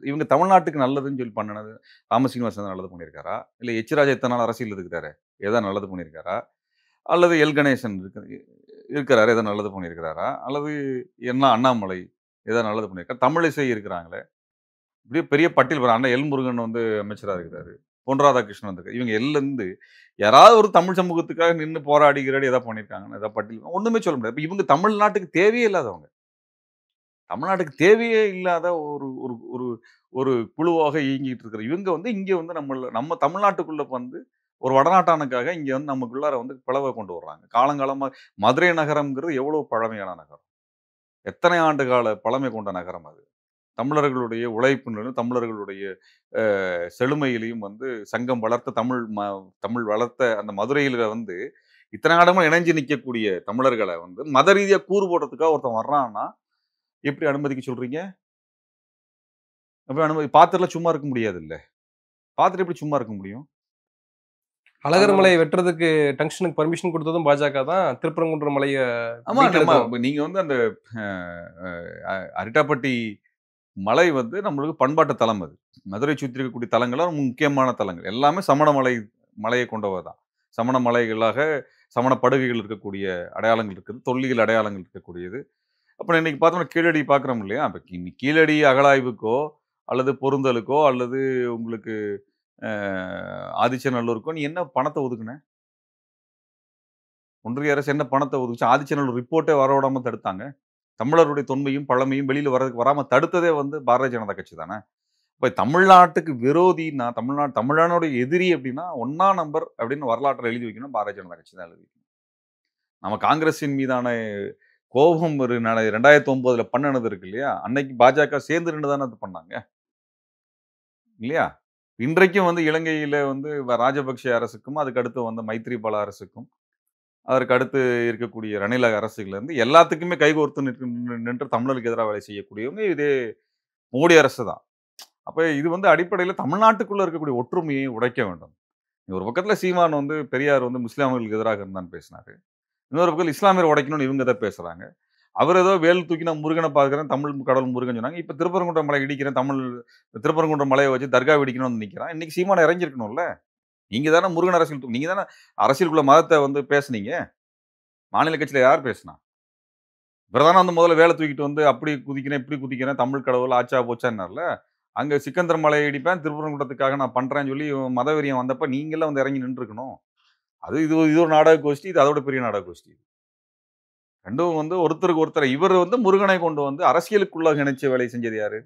இவங்க தமிழ்நாட்டுக்கு நல்லதுன்னு சொல்லி பண்ணுனது ராமசீனிவாசன் தான் நல்லது பண்ணியிருக்காரா? இல்ல எச்.ராஜா இத்தன நாள் அரசியல்ல இருக்கிறாரே, ஏதாவது நல்லது பண்ணியிருக்காரா? அல்லது எல். கணேசன் இருக்கிறாரு, ஏதோ நல்லது பண்ணியிருக்கிறாரா? அல்லது அண்ணாமலை ஏதாவது நல்லது பண்ணியிருக்காரா? தமிழிசை இருக்கிறாங்களே, இப்படியே பெரிய பட்டியல் வரும். அண்ணன் எல். முருகன் வந்து அமைச்சரா இருக்கிறாரு. பொன் ராதாகிருஷ்ணன் வந்திருக்காரு. இவங்க எல்லருந்து யாராவது ஒரு தமிழ் சமூகத்துக்காக நின்னு போராடி கிராடி ஏதாவது பண்ணியிருக்காங்கன்னு ஏதாவது பட்டியல் ஒண்ணுமே சொல்ல முடியாது. இப்ப இவங்க தமிழ்நாட்டுக்கு தேவையே இல்லாதவங்க. தமிழ்நாட்டுக்கு தேவையே இல்லாத ஒரு ஒரு ஒரு ஒரு குழுவாக இயங்கிட்டு இருக்கிற இவங்க வந்து இங்க வந்து நம்ம தமிழ்நாட்டுக்குள்ள வந்து ஒரு வடநாட்டானுக்காக இங்க வந்து நமக்குள்ளார வந்து பிளவ கொண்டு வர்றாங்க. காலங்காலமா மதுரை நகரம்ங்கிறது எவ்வளவு பழமையான நகரம். எத்தனை ஆண்டு கால பழமை கொண்ட நகரம் அது. தமிழர்களுடைய உழைப்பினரும், தமிழர்களுடைய செழுமையிலயும் வந்து சங்கம் வளர்த்த தமிழ் வளர்த்த அந்த மதுரையில வந்து இத்தனை காலமா இணைஞ்சு நிக்கக்கூடிய தமிழர்கள வந்து மத ரீதியா கூறு போடுறதுக்காக ஒருத்தன் வர்றான்னா, எப்படி அனுமதிக்க சொல்றீங்க? அப்ப பார்த்துட்டுலாம் சும்மா இருக்க முடியாதுல்ல. பார்த்துட்டு எப்படி சும்மா இருக்க முடியும்? அழகர் அதனால மலைய வெட்டுறதுக்கு டங்ஷனுக்கு பெர்மிஷன் குடுத்ததும் பாஜக தான். திருப்பரங்குன்றம் மலைய ஆமா மீட்டெடுக்கவும். நீங்க வந்து அந்த அ அ அரிட்டாப்பட்டி மலை வந்து நம்மளுக்கு பண்பாட்டு தலம் அது. மதுரை சுத்தி இருக்கக்கூடிய தலங்கள்லாம் முக்கியமான தலங்கள். எல்லாமே மலையை கொண்டவை தான். சமண மலைகளாக சமண படுகைகள் இருக்கக்கூடிய அடையாளங்கள் இருக்குது. தொல்லியல் அடையாளங்கள் இருக்கக்கூடியது. அப்ப இன்னைக்கு பார்த்தோம்னா கீழடி பார்க்குறோம் இல்லையா? அப்ப கீழடி அகழாய்வுக்கோ, அல்லது பொருந்தலுக்கோ, அல்லது உங்களுக்கு அ ஆதிச்சநல்லூருக்கோ நீ என்ன பணத்த ஒதுக்குன? ஒன்றிய அரசு என்ன பணத்த ஒதுக்குச்சு? ஆதிச்சநல்லூர் ரிப்போர்ட்டே வரவிடாம தடுத்தாங்க. தமிழருடைய தொன்மையும், பழமையும் வெளியில வராம தடுத்ததே வந்து பாரதிய ஜனதா கட்சி தானே! இப்ப தமிழ்நாட்டுக்கு விரோதின்னா, தமிழனுடைய எதிரி அப்டின்னா, 1ஆம் நம்பர் அப்டின்னு வரலாற்றில எழுதி வைக்கணும் பாரதிய ஜனதா கட்சி தான் எழுதி வைக்கணும். நம்ம காங்கிரஸின் மீதான கோபம் ஒரு 2009ல பண்ணுனது இருக்கு இல்லையா? அன்னைக்கு பாஜக சேர்ந்து நின்னு தானே அது பண்ணாங்க. இல்லையா? இன்றைக்கும் வந்து இலங்கையில வந்து ராஜபக்ஷ அரசுக்கும், அதுக்கு அடுத்து வந்த மைத்திரிபால அரசுக்கும், அதற்கு அடுத்து இருக்கக்கூடிய ரணில் அரசுலருந்து எல்லாத்துக்குமே கைகோர்த்து நின்று தமிழருக்கு எதிரா வேலை செய்யக்கூடியவங்க இதே மோடி அரசு தான். அப்ப இது வந்து அடிப்படையில தமிழ்நாட்டுக்குள்ள இருக்கக்கூடிய ஒற்றுமையை உடைக்க வேண்டும். ஒரு பக்கத்துல சீமான் வந்து பெரியார் வந்து முஸ்லிம்களுக்கு எதிராக இருந்தான்னு பேசினாரு. இன்னொரு பக்கத்துல இஸ்லாமியர் உடைக்கணும்னு இவங்க தான் பேசுறாங்க. அவர் ஏதோ வேல் தூக்கி நான் முருகன பார்க்கிறேன், தமிழ் கடவுள் முருகன் சொன்னாங்க. இப்ப திருப்பரங்குன்றம் மலை இடிக்கிறேன், திருப்பரங்குன்றம் மலைய வச்சு தர்கா இடிக்கணும்னு வந்து நிக்கிறான். இன்னைக்கு சீமான் இறங்கியிருக்கணும்ல. நீங்க தானே முருகன் நீங்க தானே அரசியலுக்குள்ள மதத்த வந்து பேசுனீங்க. மாநில கட்சியில யார் பேசுனா? இவர் தானே வந்து முதல்ல வேல தூக்கிட்டு வந்து அப்படி குதிக்கிறேன், இப்படி குதிக்கிறேன், தமிழ் கடவுள் ஆச்சா போச்சான்னார்ல. அங்க சிக்கந்தர் மலைய இடிப்பேன், திருப்பரங்குன்றத்துக்காக நான் பண்றேன்னு சொல்லி மதவெறியன் வந்தப்ப நீங்கலாம் வந்து இறங்கி நின்றுக்கணும். இது ஒரு நாடக கோஷ்டி. இது அதோட பெரிய நாடக கோஷ்டி. 2ம் வந்து ஒருத்தருக்கு ஒருத்தர் இவர் வந்து முருகனை கொண்டு வந்து அரசியலுக்குள்ள இணைச்சு வேலை செஞ்சது யாரு?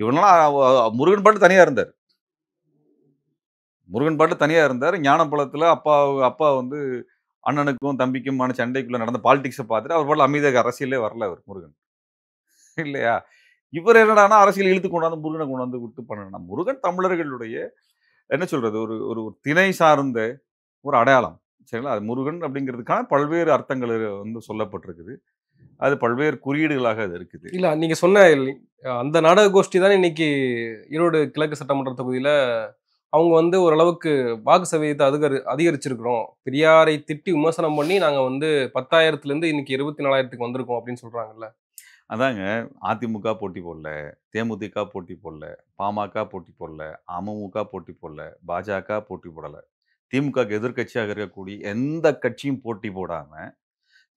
இவங்கலாம் முருகன் பாட்டு தனியா இருந்தாரு. முருகன் பாட்டு தனியா இருந்தாரு. ஞானப்பழத்துல அப்பா வந்து அண்ணனுக்கும், தம்பிக்குமான சண்டைக்குள்ள நடந்த பாலிடிக்ஸ பார்த்துட்டு அவர் பாட்டுல அமைதியா அரசியலே வரல அவரு முருகன். இல்லையா? இவர் என்னடான்னா அரசியல் இழுத்து கொண்டாந்து முருகன கொண்டாந்து விட்டு பண்ணணும்னா, முருகன் தமிழர்களுடைய என்ன சொல்றது? ஒரு ஒரு ஒரு திணை சார்ந்த ஒரு அடையாளம். சரிங்களா? அது முருகன் அப்படிங்கிறதுக்கான பல்வேறு அர்த்தங்கள் வந்து சொல்லப்பட்டிருக்குது. அது பல்வேறு குறியீடுகளாக அது இருக்குது. இல்ல நீங்க சொன்ன அந்த நாடக கோஷ்டி தானே இன்னைக்கு ஈரோடு கிழக்கு சட்டமன்ற தொகுதியில அவங்க வந்து ஓரளவுக்கு வாக்கு சதவீதத்தை அதிகரிச்சிருக்கிறோம். பெரியாரை திட்டி விமர்சனம் பண்ணி நாங்க வந்து 10,000த்துல இருந்து இன்னைக்கு 24,000க்கு வந்திருக்கோம் அப்படின்னு சொல்றாங்கல்ல. அதாங்க, அதிமுக போட்டி போடல, தேமுதிக போட்டி போடல, பாமக போட்டி போடல, அமமுக போட்டி போடல, பாஜக போட்டி போடல. திமுகவுக்கு எதிர்க்கட்சியாக இருக்கக்கூடிய எந்த கட்சியும் போட்டி போடாம,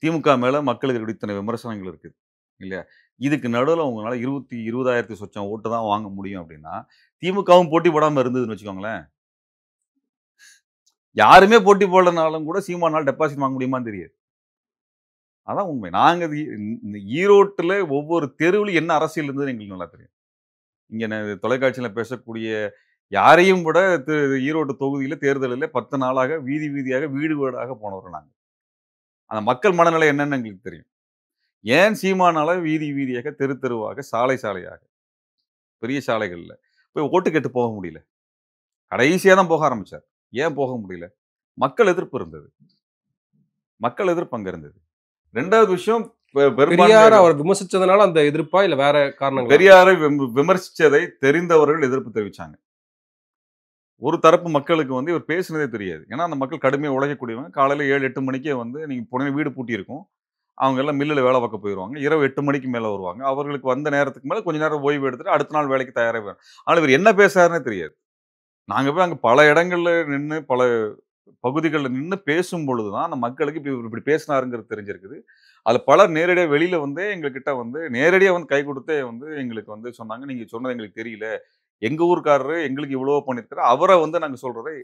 திமுக மேல மக்களுக்கு இத்தனை விமர்சனங்கள் இருக்குது. இல்லையா? இதுக்கு நடுவுல உங்களால 20,000 சொச்சம் ஓட்டு தான் வாங்க முடியும் அப்படின்னா, திமுகவும் போட்டி போடாம இருந்ததுன்னு வச்சுக்கோங்களேன். யாருமே போட்டி போடலனாலும் கூட சீமானால் டெபாசிட் வாங்க முடியுமான்னு தெரியாது. அதான் உண்மை. நாங்க இந்த ஈரோட்டுல ஒவ்வொரு தெருவுலயும் என்ன அரசியல் இருந்ததுன்னு எங்களுக்கு நல்லா தெரியும். இங்க தொலைக்காட்சியில பேசக்கூடிய யாரையும் விட ஈரோட்டு தொகுதியில தேர்தலில 10 நாளாக வீதி வீதியாக, வீடு வீடாக போனவர்கள் நாங்க. அந்த மக்கள் மனநிலை என்னன்னு எங்களுக்கு தெரியும். ஏன் சீமானால வீதி வீதியாக, தெரு தெருவாக, சாலை சாலையாக, பெரிய சாலைகள்ல போய் ஓட்டு கேட்டு போக முடியல. கடைசியா தான் போக ஆரம்பிச்சார். ஏன் போக முடியல? மக்கள் எதிர்ப்பு இருந்தது. மக்கள் எதிர்ப்பு அங்க இருந்தது. 2வது விஷயம் பெரியார் அவர் விமர்சிச்சதுனால அந்த எதிர்ப்பா இல்ல வேற காரணங்களா? பெரியாரை விமர்சிச்சதை தெரிந்தவர்கள் எதிர்ப்பு தெரிவிச்சாங்க. ஒரு தரப்பு மக்களுக்கு வந்து இவர் பேசுனதே தெரியாது. ஏன்னா அந்த மக்கள் கடுமையா உழைக்கக்கூடியவங்க. காலையில 7, 8 மணிக்கே வந்து நீங்க போனீங்கன்னா வீடு பூட்டி இருக்கும். அவங்க எல்லாம் மில்லுல வேலை பார்க்க போயிருவாங்க. இரவு 8 மணிக்கு மேல வருவாங்க. அவர்களுக்கு வந்த நேரத்துக்கு மேல கொஞ்ச நேரம் ஓய்வு எடுத்துட்டு அடுத்த நாள் வேலைக்கு தயாராகுவாங்க. ஆனா இவர் என்ன பேசுறாருன்னே தெரியாது. நாங்க போய் அங்க பல இடங்கள்ல நின்னு, பல பகுதிகள்ல நின்னு பேசும் பொழுது தான் அந்த மக்களுக்கு இப்படி பேசினாருங்கிறது தெரிஞ்சிருக்குது. அதுல பலர் நேரடியா வெளியில வந்து எங்ககிட்ட வந்து நேரடியா வந்து கை குடுத்தே வந்து எங்களுக்கு வந்து சொன்னாங்க. நீங்க சொன்னது எங்களுக்கு தெரியல. எங்க ஊர்க்காரரு எங்களுக்கு இவ்வளவோ பண்ணியிருக்காரு. அவர வந்து நாங்க சொல்றதை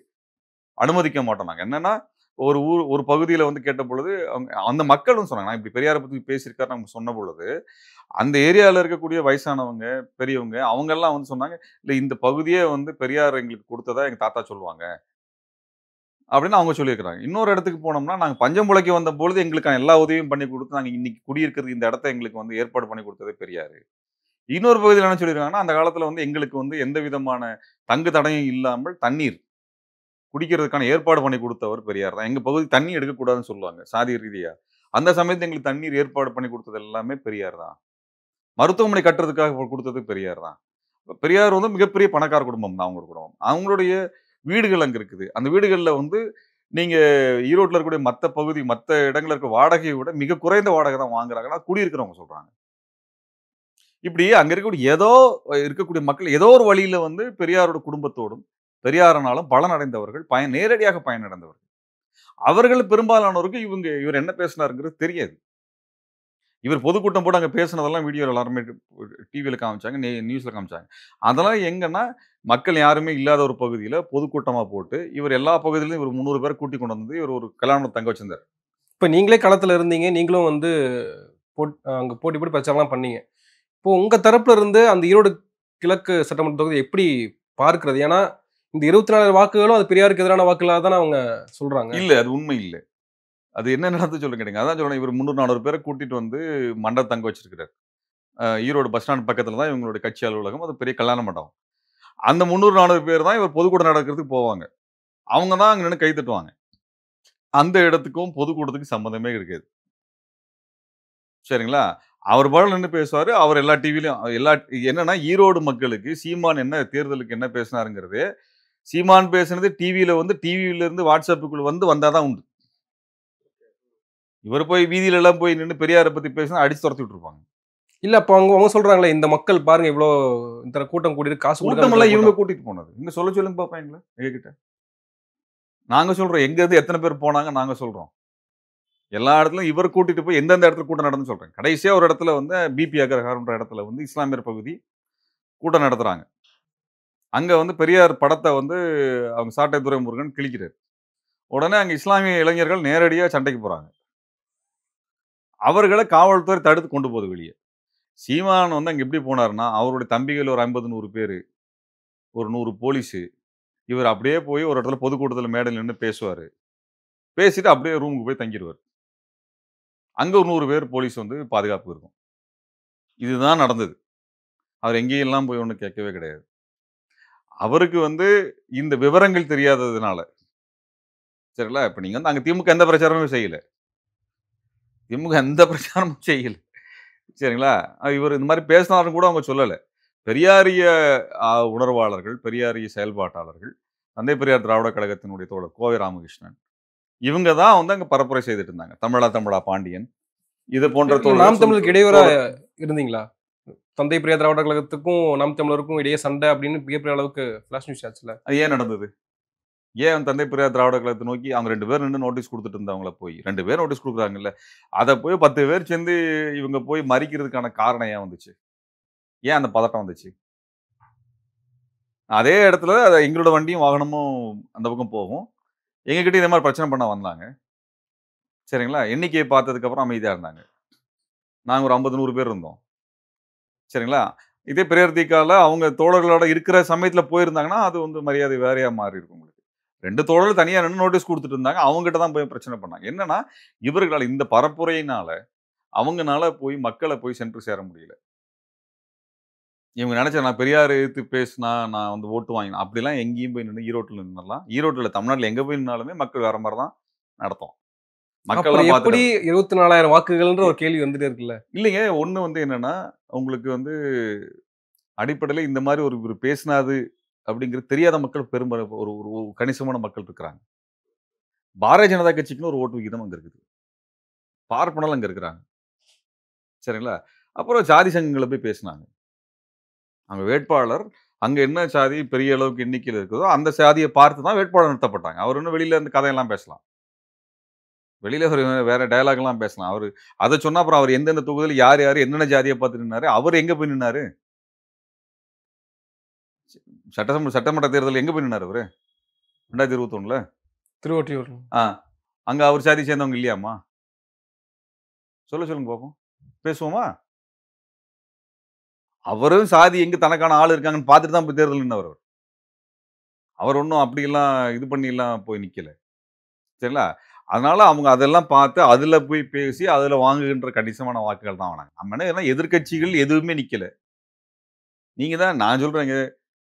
அனுமதிக்க மாட்டோம் நாங்க. என்னன்னா, ஒரு பகுதியில வந்து கேட்ட பொழுது, அந்த மக்களும் சொன்னாங்க. நான் இப்படி பெரியார பத்தி பேசியிருக்காருன்னு அவங்க சொன்ன பொழுது, அந்த ஏரியால இருக்கக்கூடிய வயசானவங்க, பெரியவங்க அவங்கெல்லாம் வந்து சொன்னாங்க, "இல்ல இந்த பகுதியே வந்து பெரியார் எங்களுக்கு குடுத்ததா எங்க தாத்தா சொல்லுவாங்க." அப்படின்னு அவங்க சொல்லியிருக்கிறாங்க. இன்னொரு இடத்துக்கு போனோம்னா, நாங்க பஞ்சம் பிழைக்க வந்தபொழுது எங்களுக்கான எல்லா உதவியும் பண்ணி குடுத்து, நாங்க இன்னைக்கு குடியிருக்கிறது இந்த இடத்த எங்களுக்கு வந்து ஏற்பாடு பண்ணி குடுத்ததே பெரியாரு. இன்னொரு பகுதியில என்ன சொல்லியிருக்காங்கன்னா, அந்த காலத்துல வந்து எங்களுக்கு வந்து எந்த விதமான தங்கு தடையும் இல்லாமல் தண்ணீர் குடிக்கிறதுக்கான ஏற்பாடு பண்ணி குடுத்தவர் பெரியார் தான். எங்க பகுதி தண்ணி எடுக்கக்கூடாதுன்னு சொல்லுவாங்க, சாதி ரீதியா. அந்த சமயத்துல எங்களுக்கு தண்ணீர் ஏற்பாடு பண்ணி குடுத்தது எல்லாமே பெரியார் தான். மருத்துவமனை கட்டுறதுக்காக குடுத்தது பெரியார் தான். பெரியார் வந்து மிகப்பெரிய பணக்கார குடும்பம் தான் அவங்க குடும்பம். அவங்களுடைய வீடுகள் அங்க இருக்குது. அந்த வீடுகள்ல வந்து நீங்க ஈரோட்ல இருக்கக்கூடிய மத்த பகுதி, மத்த இடங்கள்ல இருக்க வாடகையை விட மிக குறைந்த வாடகை தான் வாங்குறாங்கன்னா, குடியிருக்கிறவங்க சொல்றாங்க. இப்படி அங்க இருக்கக்கூடிய மக்கள் ஏதோ ஒரு வழியில வந்து பெரியாரோட குடும்பத்தோடும், பெரியாரினாலும் பலனடைந்தவர்கள், நேரடியாக பயனடைந்தவர்கள். அவர்கள் பெரும்பாலானோருக்கு இவர் என்ன பேசினாருங்கிறது தெரியாது. இவர் பொதுக்கூட்டம் போட்டு அங்க பேசினதெல்லாம் வீடியோல எல்லாருமே டிவில காமிச்சாங்க, நியூஸ்ல காமிச்சாங்க. அதெல்லாம் எங்கன்னா, மக்கள் யாருமே இல்லாத ஒரு பகுதியில பொதுக்கூட்டமா போட்டு, இவர் எல்லா பகுதியிலும் இவர் 300 பேர கூட்டிக் கொண்டு வந்து, இவர் ஒரு கல்யாணத்துல தங்க வச்சிருந்தாரு. இப்ப நீங்களே களத்துல இருந்தீங்க. நீங்களும் வந்து அங்க போட்டி போட்டு பிரச்சாரம்லாம் பண்ணீங்க. இப்போ உங்க தரப்புல இருந்து அந்த ஈரோடு கிழக்கு சட்டமன்ற தொகுதி எப்படி பார்க்கிறது? ஏன்னா, இந்த 24 வாக்குகளும் அது பெரியாருக்கு எதிரான வாக்குகளா தானே அவங்க சொல்றாங்க. இல்ல, அது உண்மை இல்ல. அது என்ன நடந்துச்சு சொல்லுங்க கேட்டீங்க. அதான் சொல்றேன், இவர் 300, 400 பேர கூட்டிட்டு வந்து மண்டபம் தங்க வச்சிருக்கிறாரு. ஈரோடு பஸ் ஸ்டாண்ட் பக்கத்துல தான் இவங்களுடைய கட்சி அலுவலகம். அது பெரிய கல்யாண மண்டபம். அந்த 300, 400 பேர் தான் இவர் பொதுக்கூட்டம் நடக்கிறதுக்கு போவாங்க. அவங்க தான் அங்க நின்னு கை தட்டுவாங்க. அந்த இடத்துக்கும் பொதுக்கூட்டத்துக்கும் சம்மந்தமே இருக்காது. சரிங்களா? அவர் பாட்டுல நின்னு பேசுவாரு. அவர் எல்லா டிவிலயும் என்னன்னா ஈரோடு மக்களுக்கு சீமான் என்ன தேர்தலுக்கு என்ன பேசினாருங்கிறது, சீமான் பேசினது டிவில வந்து டிவில இருந்து WhatsAppக்குள்ள வந்தா தான் உண்டு. இவர் போய் வீதியில எல்லாம் போய் நின்னு பெரியார பத்தி பேசினா அடிச்சு தொரத்தி விட்டுருப்பாங்க. இல்ல அப்ப அவங்க அவங்க சொல்றாங்களே, இந்த மக்கள் பாருங்க இவ்ளோ இத்தன கூட்டம் கூடியிருக்கு, காசு கூட்டமெல்லாம் இவங்க குடுக்காம கூட்டிட்டு போனது. இங்க சொல்லுங்க பாப்பாங்களா எங்ககிட்ட. நாங்க சொல்றோம். எங்க இருந்து எத்தன பேர் போனாங்க நாங்க சொல்றோம். எல்லா இடத்துலயும் இவர் கூட்டிட்டு போய் எந்தெந்த இடத்துல கூட்டம் நடந்துன்னு சொல்றேன். கடைசியா ஒரு இடத்துல வந்து பிபி அக்ரஹாரம்ன்ற இடத்துல வந்து இஸ்லாமியர் பகுதி கூட்டம் நடத்துறாங்க. அங்க வந்து பெரியார் படத்த வந்து அவங்க சாட்டை துரைமுருகன் கிழிக்கிறாரு. உடனே அங்க இஸ்லாமிய இளைஞர்கள் நேரடியா சண்டைக்கு போறாங்க. அவர்கள காவல்துறை தடுத்து கொண்டு போகுது வெளிய. சீமான் வந்து அங்க எப்படி போனாருன்னா, அவருடைய தம்பிகள் ஒரு 50, 100 பேரு, ஒரு 100 போலீஸு. இவர் அப்படியே போய் ஒரு இடத்துல பொதுக்கூட்டத்துல மேடையில நின்னு பேசுவாரு. பேசிட்டு அப்படியே ரூமுக்கு போய் தங்கிருவாரு. அங்க ஒரு 100 பேர் போலீஸ் வந்து பாதுகாப்பு இருக்கும். இதுதான் நடந்தது. அவர் எங்கேயெல்லாம் போய் ஒண்ணும் கேட்கவே கிடையாது. அவருக்கு வந்து இந்த விவரங்கள் தெரியாததுனால, சரிங்களா? இப்ப நீங்க வந்து அங்க திமுக எந்த பிரச்சாரமும் செய்யல. திமுக எந்த பிரச்சாரமும் செய்யல. சரிங்களா? இவர் இந்த மாரி பேசினாருன்னு கூட அவங்க சொல்லல. பெரியாரிய உணர்வாளர்கள், பெரியாரிய செயல்பாட்டாளர்கள், தந்தை பெரியார் திராவிட கழகத்தினுடைய தோழர் கோவை ராமகிருஷ்ணன், இவங்க தான் வந்து அங்க பரப்புரை செய்துட்டு இருந்தாங்க. தமிழா தமிழா பாண்டியன், இது போன்ற இல்ல, தோழர்கள் நாம் தமிழருக்கு இடையூறா இருந்தீங்களா? தந்தை பெரியார் திராவிட கழகத்துக்கும் நாம் தமிழருக்கும் இடையே சண்டை அப்படின்னு மிகப்பெரிய அளவுக்கு ஃபிளாஷ் நியூஸ் ஆச்சுல. அது ஏன் நடந்தது? ஏன் தந்தை பெரியார் திராவிட கழகத்தை நோக்கி அவங்க 2 பேர் நின்னு நோட்டீஸ் குடுத்துட்டு இருந்தவங்கள போய் 2 பேர் நோட்டீஸ் குடுக்குறாங்கல்ல. அத போய் 10 பேர் சேர்ந்து இவங்க போய் மறிக்கிறதுக்கான காரணம் ஏன் வந்துச்சு? ஏன் அந்த பதட்டம் வந்துச்சு? அதே இடத்துல எங்களோட வண்டியும், வாகனமும் அந்த பக்கம் போகும். எங்ககிட்ட இதே மாரி பிரச்சனை பண்ண வந்தாங்க. சரிங்களா? எண்ணிக்கைய பார்த்ததுக்கு அப்புறம் அமைதியா இருந்தாங்க. நாங்க ஒரு 50, 100 பேர் இருந்தோம். சரிங்களா? இதே பெரியார் தீக்கால அவங்க தோழர்களோட இருக்கிற சமயத்துல போயிருந்தாங்கன்னா, அது வந்து மரியாதை வேறையா மாறியிருக்கும் உங்களுக்கு. 2 தோழர்கள் தனியா நின்னு நோட்டீஸ் குடுத்துட்டு இருந்தாங்க. அவங்ககிட்ட தான் போய் பிரச்சனை பண்ணாங்க. என்னன்னா, இவர்களால இந்த பரப்புரையினால, அவங்கனால போய் மக்கள போய் சென்று சேர முடியல. இவங்க நெனச்ச நான் பெரியார எதிர்த்து பேசினா, நான் வந்து ஓட்டு வாங்கினேன். அப்படிலாம் எங்கேயும் போய் நின்னு ஈரோட்டுல நின்னலாம். ஈரோட்டுல தமிழ்நாட்டுல எங்க போய் நின்னாலுமே மக்கள் வேற மாரி தான் நடத்தும். அப்புறம் மக்கள்லாம் எப்படி பார்த்துட்டாங்க. 24,000 வாக்குகள்ன்ற ஒரு கேள்வி வந்துட்டே இருக்குல்ல. இல்லைங்க. ஒண்ணு வந்து என்னன்னா, உங்களுக்கு வந்து அடிப்படையில இந்த மாரி ஒரு பேசினாது அப்படிங்கிறது தெரியாத மக்கள் பெரும்பாலும் ஒரு ஒரு ஒரு கணிசமான மக்கள் இருக்கிறாங்க. பாரதிய ஜனதா கட்சிக்குன்னு ஒரு ஓட்டு விகிதம் அங்க இருக்குது. பார்ப்பனர்கள் அங்க இருக்கிறாங்க. சரிங்களா? அப்புறம் ஜாதி சங்கங்கள போய் பேசினாங்க. அங்க வேட்பாளர் அங்க என்ன சாதி பெரிய அளவுக்கு எண்ணிக்கையில இருக்குதோ, அந்த சாதிய பார்த்து தான் வேட்பாளர் நிறுத்தப்பட்டாங்க. அவர் இன்னும் வெளியில இருந்து கதையெல்லாம் பேசலாம். வெளியில ஒரு வேற டயலாக்லாம் பேசலாம். அவரு அத சொன்னா அப்புறம் அவர் எந்தெந்த தொகுதியில யார் யாரு என்னென்ன ஜாதிய பார்த்து நின்னாரு? அவரு எங்க போய் நின்னாரு? சட்டமன்ற தேர்தல்ல எங்க போய் நின்னாரு அவரு? 2021ல? திருவொற்றியூர். ஆ. அங்க அவர் சாதிய சேர்ந்தவங்க இல்லையாம்மா? சொல்லுங்க பாப்போம். பேசுவோமா? அவரும் சாதி எங்க தனக்கான ஆள் இருக்காங்கன்னு பார்த்துட்டு தான் போய் தேர்தல் நின்னவரு அவரு. அவர் ஒண்ணும் அப்படியெல்லாம் இது பண்ணிலாம் போய் நிக்கல. சரிங்களா? அதனால அவங்க அதெல்லாம் பார்த்து, அதுல போய் பேசி, அதுல வாங்குகின்ற கணிசமான வாக்குகள் தான் வாங்குனாங்க. நம்ம என்ன எதிர்க்கட்சிகள் எதுவுமே நிக்கல. நீங்க தான் நான் சொல்றேங்க,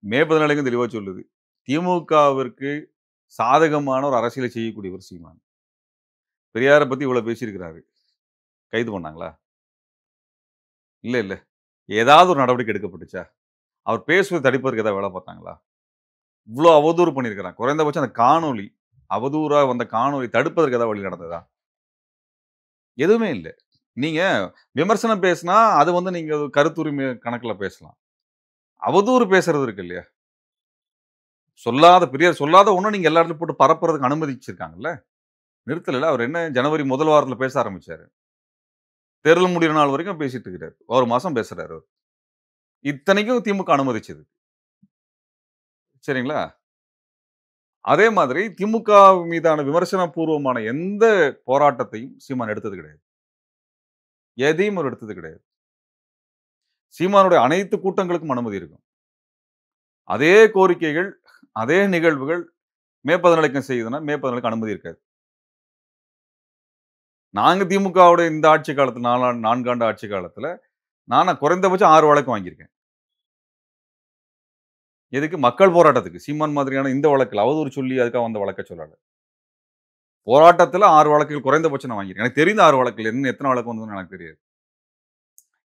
மே 14 தெளிவா சொல்லுது. திமுகவிற்கு சாதகமான ஒரு அரசியலை செய்யக்கூடியவர் சீமான். பெரியார பத்தி இவ்வளவு பேசியிருக்கிறாரு. கைது பண்ணாங்களா? இல்ல. ஏதாவது ஒரு நடவடிக்கை எடுக்கப்பட்டுச்சா? அவர் பேசுவதை தடுப்பதற்கு ஏதாவது வேலை பார்த்தாங்களா? இவ்ளோ அவதூறு பண்ணியிருக்கிறான். குறைந்தபட்சம் அந்த காணொளி, அவதூறா வந்த காணொளி தடுப்பதற்கு ஏதாவது வழி நடந்ததா? எதுவுமே இல்ல. நீங்க விமர்சனம் பேசினா, அது வந்து நீங்க கருத்துரிமை கணக்குல பேசலாம். அவதூறு பேசுறது இருக்கு இல்லையா? பெரியார் சொல்லாத ஒண்ண நீங்க எல்லா இடத்துலயும் போட்டு பரப்புறதுக்கு அனுமதிச்சிருக்காங்கல்ல. நிறுத்தலல்ல. அவர் என்ன ஜனவரி முதல் வாரத்துல பேச ஆரம்பிச்சாரு. தேர்தல் முடியிற நாள் வரைக்கும் பேசிட்டு இருக்கிறாரு. 1 மாசம் பேசுறாரு அவரு. இத்தனைக்கும் திமுக அனுமதிச்சது. சரிங்களா? அதே மாதிரி திமுக மீதான விமர்சன பூர்வமான எந்த போராட்டத்தையும் சீமான் எடுத்தது கிடையாது. எதையும் அவர் எடுத்தது கிடையாது. சீமானுடைய அனைத்து கூட்டங்களுக்கும் அனுமதி இருக்கும். அதே கோரிக்கைகள், அதே நிகழ்வுகள் மே 14க்கும் செய்யுதுன்னா, மே 14க்கு அனுமதி இருக்காது. நாங்க திமுகவோட இந்த ஆட்சி காலத்துல 4 ஆண்டு ஆட்சி காலத்துல, நானா குறைந்தபட்சம் 6 வழக்கு வாங்கியிருக்கேன். எதுக்கு? மக்கள் போராட்டத்துக்கு. சீமான் மாதிரியான இந்த வழக்குல அவதூறு சொல்லி அதுக்காக வந்த வழக்க சொல்லல. போராட்டத்துல 6 வழக்குகள் குறைந்தபட்சம் நான் வாங்கியிருக்கேன். எனக்கு தெரிந்த 6 வழக்குகள். இன்னும் எத்தன வழக்கு வந்ததுன்னு எனக்கு தெரியாது.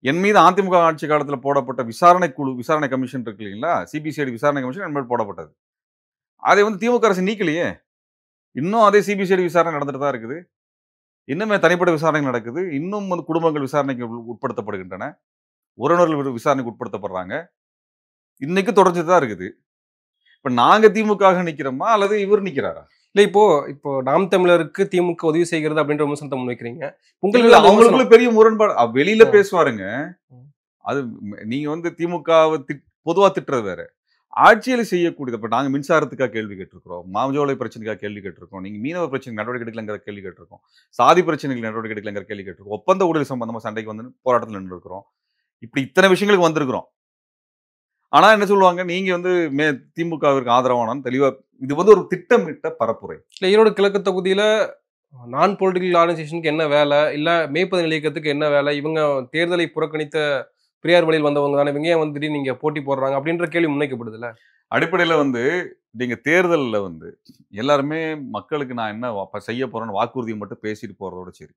என் மீது அதிமுக ஆட்சி காலத்துல போடப்பட்ட விசாரணை கமிஷன் இருக்கு இல்லைங்களா? சிபிசிஐடி விசாரணை கமிஷன் என் மேல் போடப்பட்டது. அதை வந்து திமுக அரசு நீக்கலையே. இன்னும் அதே சிபிசிஐடி விசாரணை நடந்துட்டு தான் இருக்குது. இன்னுமே தனிப்பட்ட விசாரணை நடக்குது. இன்னும் வந்து குடும்பங்கள் விசாரணைக்கு உட்படுத்தப்படுகின்றன. உறவினர்கள் விசாரணைக்கு உட்படுத்தப்படுறாங்க. இன்னைக்கும் தொடர்ந்துட்டு தான் இருக்குது. இப்ப நாங்க திமுகவாக நிக்கிறோமா? அல்லது இவர் நிக்கிறாரா? இல்ல இப்போ நாம் தமிழருக்கு திமுக உதவி செய்கிறது அப்படின்ற விமர்சனத்தை முன்வைக்கிறீங்க. இல்ல, உங்களுக்கு அந்த அவங்களுக்குள்ள விமர்சனம் பெரிய முரண்பாடு. வெளியில ம். பேசுவாருங்க. ம். அது நீங்க வந்து திமுகவ பொதுவா திட்டுறது வேற. ஆட்சியில செய்யக்கூடியது. இப்ப நாங்க மின்சாரத்துக்காக கேள்வி கேட்டிருக்கிறோம். மாஞ்சோலை பிரச்சனைக்காக கேள்வி கேட்டிருக்கோம். நீங்க மீனவ பிரச்சனைக்கு நடவடிக்கை எடுக்கலங்கிற கேள்வி கேட்டிருக்கோம். சாதி பிரச்சனைக்கு நடவடிக்கை எடுக்கலங்கிற கேள்வி கேட்டிருக்கோம். ஒப்பந்த ஊழல் சம்பந்தமா சண்டைக்கு வந்து போராட்டத்துல நின்னுருக்கிறோம். இப்படி இத்தனை விஷயங்களுக்கு வந்திருக்கிறோம். ஆனா என்ன சொல்லுவாங்க, நீங்க வந்து திமுகவிற்கு ஆதரவானான்னு தெளிவா இது வந்து ஒரு திட்டமிட்ட பரப்புரை. இல்ல ஈரோடு கிழக்கு தொகுதியில நான் பொலிட்டிக்கல் ஆர்கனைசேஷனுக்கு என்ன வேலை? இல்ல மே 17 இயக்கத்துக்கு என்ன வேலை? இவங்க தேர்தலை புறக்கணித்த பெரியார் வழியில் வந்தவங்க தானே. இவங்க ஏன் வந்து திடீர்னு நீங்க போட்டி போடுறாங்க? அப்படின்ற கேள்வி முன்வைக்கப்படுதுல்ல. அடிப்படையில வந்து நீங்க தேர்தல்ல வந்து எல்லாருமே மக்களுக்கு நான் என்ன செய்ய போறேன்னு வாக்குறுதியை மட்டும் பேசிட்டு போறதோட சரி.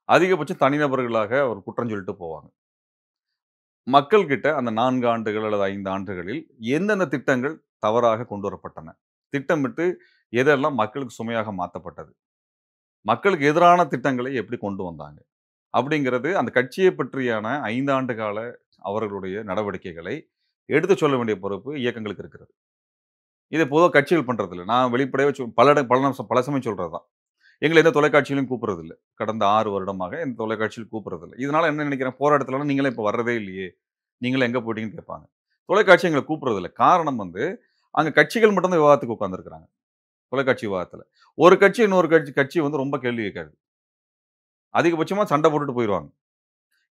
அதிகபட்சம் தனிநபர்களாக ஒரு குற்றம் சொல்லிட்டு போவாங்க. மக்கள் கிட்ட அந்த 4 ஆண்டுகள் அல்லது 5 ஆண்டுகளில் எந்தெந்த திட்டங்கள் தவறாக கொண்டு வரப்பட்டன? திட்டமிட்டு எதெல்லாம் மக்களுக்கு சுமையாக மாத்தப்பட்டது? மக்களுக்கு எதிரான திட்டங்களை எப்படி கொண்டு வந்தாங்க? அப்படிங்கிறது அந்த கட்சியை பற்றியான 5 ஆண்டு கால அவர்களுடைய நடவடிக்கைகளை எடுத்துச் சொல்ல வேண்டிய பொறுப்பு இயக்கங்களுக்கு இருக்கிறது. இதை பொதுவா கட்சிகள் பண்றதில்ல. நான் வெளிப்படையாவே பல சமயம் சொல்றது தான். எங்கள எந்த தொலைக்காட்சியிலும் கூப்பிடுறதில்ல. கடந்த 6 வருடமாக எந்த தொலைக்காட்சியிலும் கூப்பிடுறதில்ல. இதனால என்ன நினைக்கிறேன், போராட்டத்துலலாம் நீங்கலாம் இப்ப வர்றதே இல்லையே! நீங்கலாம் எங்க போயிட்டீங்கன்னு கேட்பாங்க. தொலைக்காட்சி எங்கள கூப்பிடுறதில்ல. காரணம் வந்து, அங்க கட்சிகள் மட்டும் தான் விவாதத்துக்கு உட்கார்ந்திருக்கிறாங்க. தொலைக்காட்சி விவாதத்துல. ஒரு கட்சி இன்னொரு கட்சி வந்து ரொம்ப கேள்வி கேட்காது. அதிகபட்சமா சண்டை போட்டுட்டு போயிருவாங்க.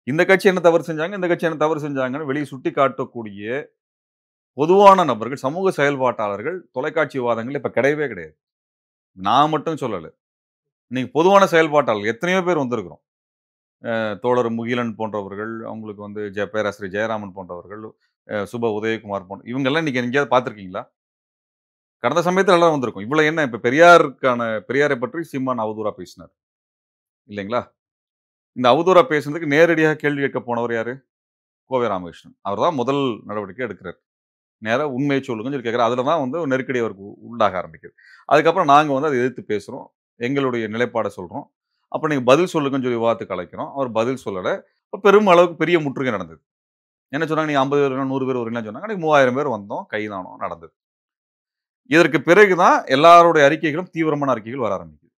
இந்த கட்சி என்ன தவறு செஞ்சாங்க, இந்த கட்சி என்ன தவறு செஞ்சாங்கன்னு வெளிய சுட்டி காட்டக்கூடிய பொதுவான நபர்கள், சமூக செயல்பாட்டாளர்கள் தொலைக்காட்சி விவாதங்கள்ல இப்ப கிடையவே கிடையாது. நான் மட்டும் சொல்லல. இன்னைக்கு பொதுவான செயல்பாட்டாளர்கள் எத்தனையோ பேர் வந்திருக்கிறோம். தோழர் முகிலன் போன்றவர்கள், அவங்களுக்கு வந்து பேராசிரியர் ஜெயராமன் போன்றவர்கள், சுப உதயகுமார் இவங்கெல்லாம் இன்னைக்கு எங்கேயாவது பார்த்திருக்கீங்களா? கடந்த சமயத்துல எல்லாம் வந்திருக்கும். இவ்வளவு என்ன இப்ப பெரியாரை பற்றி சீமான் அவதூறா பேசினார். இல்லைங்களா? இந்த அவதூறா பேசுனதுக்கு நேரடியாக கேள்வி கேட்க போனவர் யாரு? கோவை ராமகிருஷ்ணன். அவர் தான் முதல் நடவடிக்கை எடுக்கிறார். நேரா உண்மைய சொல்லுங்கன்னு சொல்லி கேட்கிறார். அதுல தான் வந்து ஒரு நெருக்கடி அவருக்கு உண்டாக ஆரம்பிக்குது. அதுக்கப்புறம் நாங்க வந்து அத எதிர்த்து பேசுறோம். எங்களுடைய நிலைப்பாட சொல்றோம். அப்ப நீங்க பதில் சொல்லுங்கன்னு சொல்லி விவாதத்துக்கு அழைக்கிறோம். அவர் பதில் சொல்லல. அப்ப பெரும் அளவுக்கு பெரிய முற்றுகை நடந்தது. என்ன சொன்னாங்க, நீங்க 50 பேர் வரீங்களா, 100 பேர் வரீங்களான்னு சொன்னாங்க. அன்னைக்கு 3000 பேர் வந்தோம். கைதானோம். நடந்தது. இதற்கு பிறகு தான் எல்லாருடைய அறிக்கைகளும் தீவிரமான அறிக்கைகள் வர ஆரம்பிக்குது.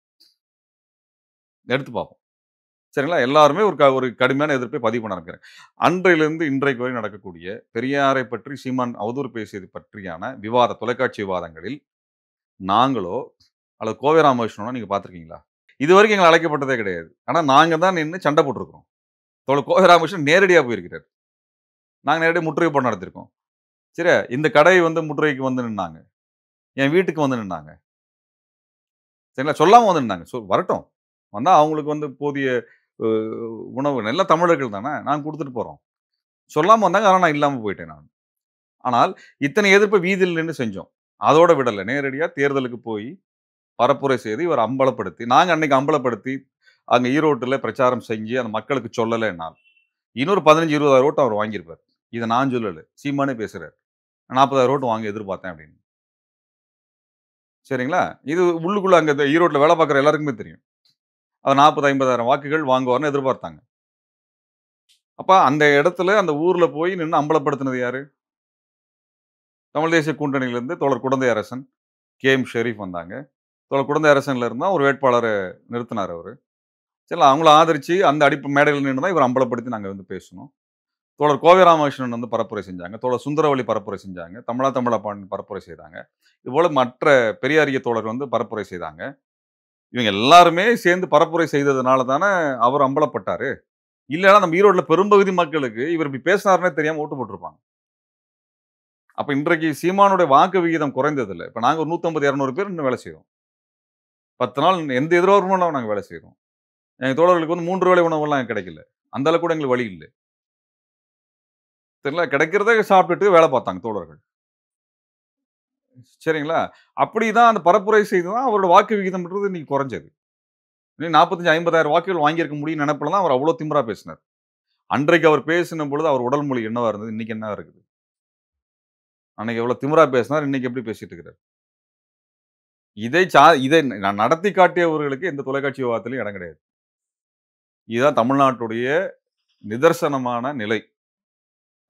எடுத்து பார்ப்போம். சரிங்களா? எல்லாருமே ஒரு கடுமையான எதிர்ப்பை பதிவு பண்ண ஆரம்பிக்கிறாங்க. அன்றையிலிருந்து இன்றைக்கு வரை நடக்கக்கூடிய பெரியாரை பற்றி சீமான் அவதூறு பேசியது பற்றியான தொலைக்காட்சி விவாதங்களில் நாங்களோ அல்லது கோவை ராமகிருஷ்ணனோ நீங்க பார்த்திருக்கீங்களா? இதுவரைக்கும் எங்கள அழைக்கப்பட்டதே கிடையாது. ஆனா நாங்க தான் நின்னு சண்டை போட்டுருக்கிறோம். தோழர் கோவை ராமகிருஷ்ணன் நேரடியா போயிருக்கிறார். நாங்க நேரடியா முற்றுகை போராட்டம் நடத்தியிருக்கோம். சரியா? இந்த கடை வந்து முற்றுகைக்கு வந்து நின்னாங்க. என் வீட்டுக்கு வந்து நின்னாங்க. சரிங்களா? சொல்லாம வந்து நின்னாங்க. வரட்டும். வந்தா அவங்களுக்கு வந்து போதிய அ உணவு எல்லாம் தமிழர்கள் தானே! நாங்க குடுத்துட்டு போறோம். சொல்லாம வந்தாங்க. ஆனா நான் இல்லாம போயிட்டேன் நான். ஆனால் இத்தனை எதிர்ப்ப வீதியில் நின்னு செஞ்சோம். அதோட விடல. நேரடியா தேர்தலுக்கு போய் பரப்புரை செய்து இவர அம்பலப்படுத்தி, நாங்க அன்னைக்கு அம்பலப்படுத்தி அங்க ஈரோட்டுல பிரச்சாரம் செஞ்சு அந்த மக்களுக்கு சொல்லலைன்னா, இன்னொரு 15, 20,000 ஓட்டு அவர் வாங்கியிருப்பார். இத நான் சொல்லல. சீமானே பேசுறாரு. 40,000 ஓட்டு வாங்க எதிர்பார்த்தேன் அப்படின்னு. சரிங்களா? இது உள்ளுக்குள்ள அங்க ஈரோட்ல வேலை பார்க்குற எல்லாருக்குமே தெரியும். அவர் 40, 50,000 வாக்குகள் வாங்குவார்ன்னு எதிர்பார்த்தாங்க. அப்ப அந்த இடத்துல அந்த ஊர்ல போய் நின்னு அம்பலப்படுத்தினது யாரு? தமிழ் தேசிய கூட்டணியிலிருந்து தோழர் குடந்தை அரசன், கே.எம். ஷெரீப் வந்தாங்க. தோழர் குடந்தை அரசன்ல இருந்தா ஒரு வேட்பாளர நிறுத்தினாரு அவரு. சரிங்களா? அவங்கள ஆதரிச்சு அந்த மேடையில நின்னு தான் இவர அம்பலப்படுத்தி நாங்க வந்து பேசினோம். தோழர் கோவை ராமகிருஷ்ணன் வந்து பரப்புரை செஞ்சாங்க. தோழர் சுந்தரவல்லி பரப்புரை செஞ்சாங்க. தமிழா பாண்டியன் பரப்புரை செய்தாங்க. இதுபோல மற்ற பெரியாரிய தோழர் வந்து பரப்புரை செய்தாங்க. இவங்க எல்லாருமே சேர்ந்து பரப்புரை செய்ததுனால தானே அவர் அம்பலப்பட்டாரு. இல்லன்னா நம்ம ஈரோட்ல பெரும்பகுதி மக்களுக்கு இவர் இப்படி பேசினாருன்னே தெரியாம ஓட்டு போட்டிருப்பாங்க. அப்ப இன்றைக்கு சீமானுடைய வாக்கு விகிதம் குறைந்ததில்ல. இப்ப நாங்க ஒரு 150, 200 பேர் இன்னும் வேலை செய்றோம். 10 நாள் எந்த எதிர்பார்ப்பும் இல்லாம நாங்க வேலை செய்றோம். எங்க தோழர்களுக்கு வந்து 3 வேளை உணவெல்லாம் கிடைக்கல. அந்த அளவுக்கு கூட எங்களுக்கு வழி இல்ல. சரிங்களா? கிடைக்கிறத சாப்பிட்டுட்டு வேலை பார்த்தாங்க தோழர்கள். சரிங்களா? அப்படிதான் அந்த பரப்புரை செய்து தான் அவரோட வாக்கு விகிதம்ன்றது இன்னைக்கு குறைஞ்சது. 45, 50,000 வாக்குகள் வாங்கியிருக்க முடியும்னு நெனப்புல தான் அவர் அவ்வளோ திமிரா பேசினார். அன்றைக்கு அவர் பேசின பொழுது அவர் உடல் மொழி என்னவா இருந்தது? இன்னைக்கு என்னவா இருக்குது? அன்னைக்கு எவ்வளோ திமிரா பேசினார், இன்னைக்கு எப்படி பேசிட்டு இருக்கிறார்? இதை நான் நடத்தி காட்டியவர்களுக்கு எந்த தொலைக்காட்சி விவாதத்திலும் இடம் கிடையாது. இதுதான் தமிழ்நாட்டுடைய நிதர்சனமான நிலை.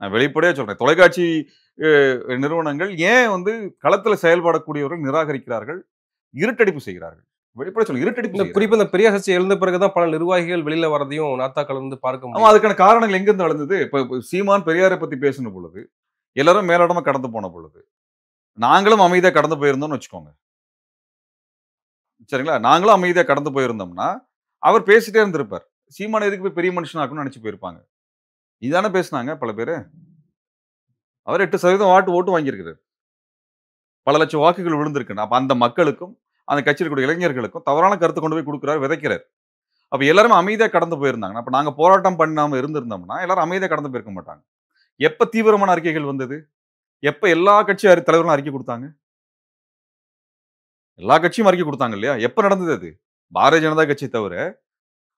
நான் வெளிப்படையா சொல்றேன். தொலைக்காட்சி நிறுவனங்கள் ஏன் வந்து களத்துல செயல்படக்கூடியவர்கள் நிராகரிக்கிறார்கள்? இருட்டடிப்பு செய்கிறார்கள். வெளிப்படையா சொல்றேன். இருட்டடிப்பு இந்த செய்கிறார்கள். குறிப்பா இந்த பெரியார் சர்ச்சை எழுந்த பிறகுதான் பல நிர்வாகிகள் வெளியில வரதையும் நாத்தாக்கள் வந்து பார்க்க ஆமா, முடியும். அதுக்கான காரணங்கள் எங்கிருந்து வளர்ந்தது? இப்ப சீமான் பெரியாரை பத்தி பேசின பொழுது, எல்லாரும் மேலோட்டமா கடந்து போன பொழுது, நாங்களும் அமைதியா கடந்து போயிருந்தோம்னு வச்சுக்கோங்க. சரிங்களா? நாங்களும் அமைதியா கடந்து போயிருந்தோம்னா, அவர் பேசிட்டே இருந்திருப்பார். சீமான எதுக்கு போய் பெரிய மனுஷன் ஆக்கணும்னு நெனச்சு போயிருப்பாங்க. இதானே பேசுனாங்க பல பேரு. அவர் 8% ஓட்டு வாங்கியிருக்கிறாரு. பல லட்சம் வாக்குகள் விழுந்திருக்கு. அப்ப அந்த மக்களுக்கும், அந்த கட்சியில இருக்கக்கூடிய இளைஞர்களுக்கும் தவறான கருத்த கொண்டு போய் குடுக்குறாரு, விதைக்கிறார். அப்ப எல்லாருமே அமைதியா கடந்து போயிருந்தாங்க. அப்ப நாங்க போராட்டம் பண்ணாம இருந்திருந்தோம்னா, எல்லாரும் அமைதியா கடந்து போயிருக்க மாட்டாங்க. எப்ப தீவிரமான அறிக்கைகள் வந்தது? எப்ப எல்லா கட்சி தலைவர்களும் அறிக்கை குடுத்தாங்க? எல்லா கட்சியும் அறிக்கை குடுத்தாங்க இல்லையா? எப்ப நடந்தது அது? பாரதிய ஜனதா கட்சி தவிர,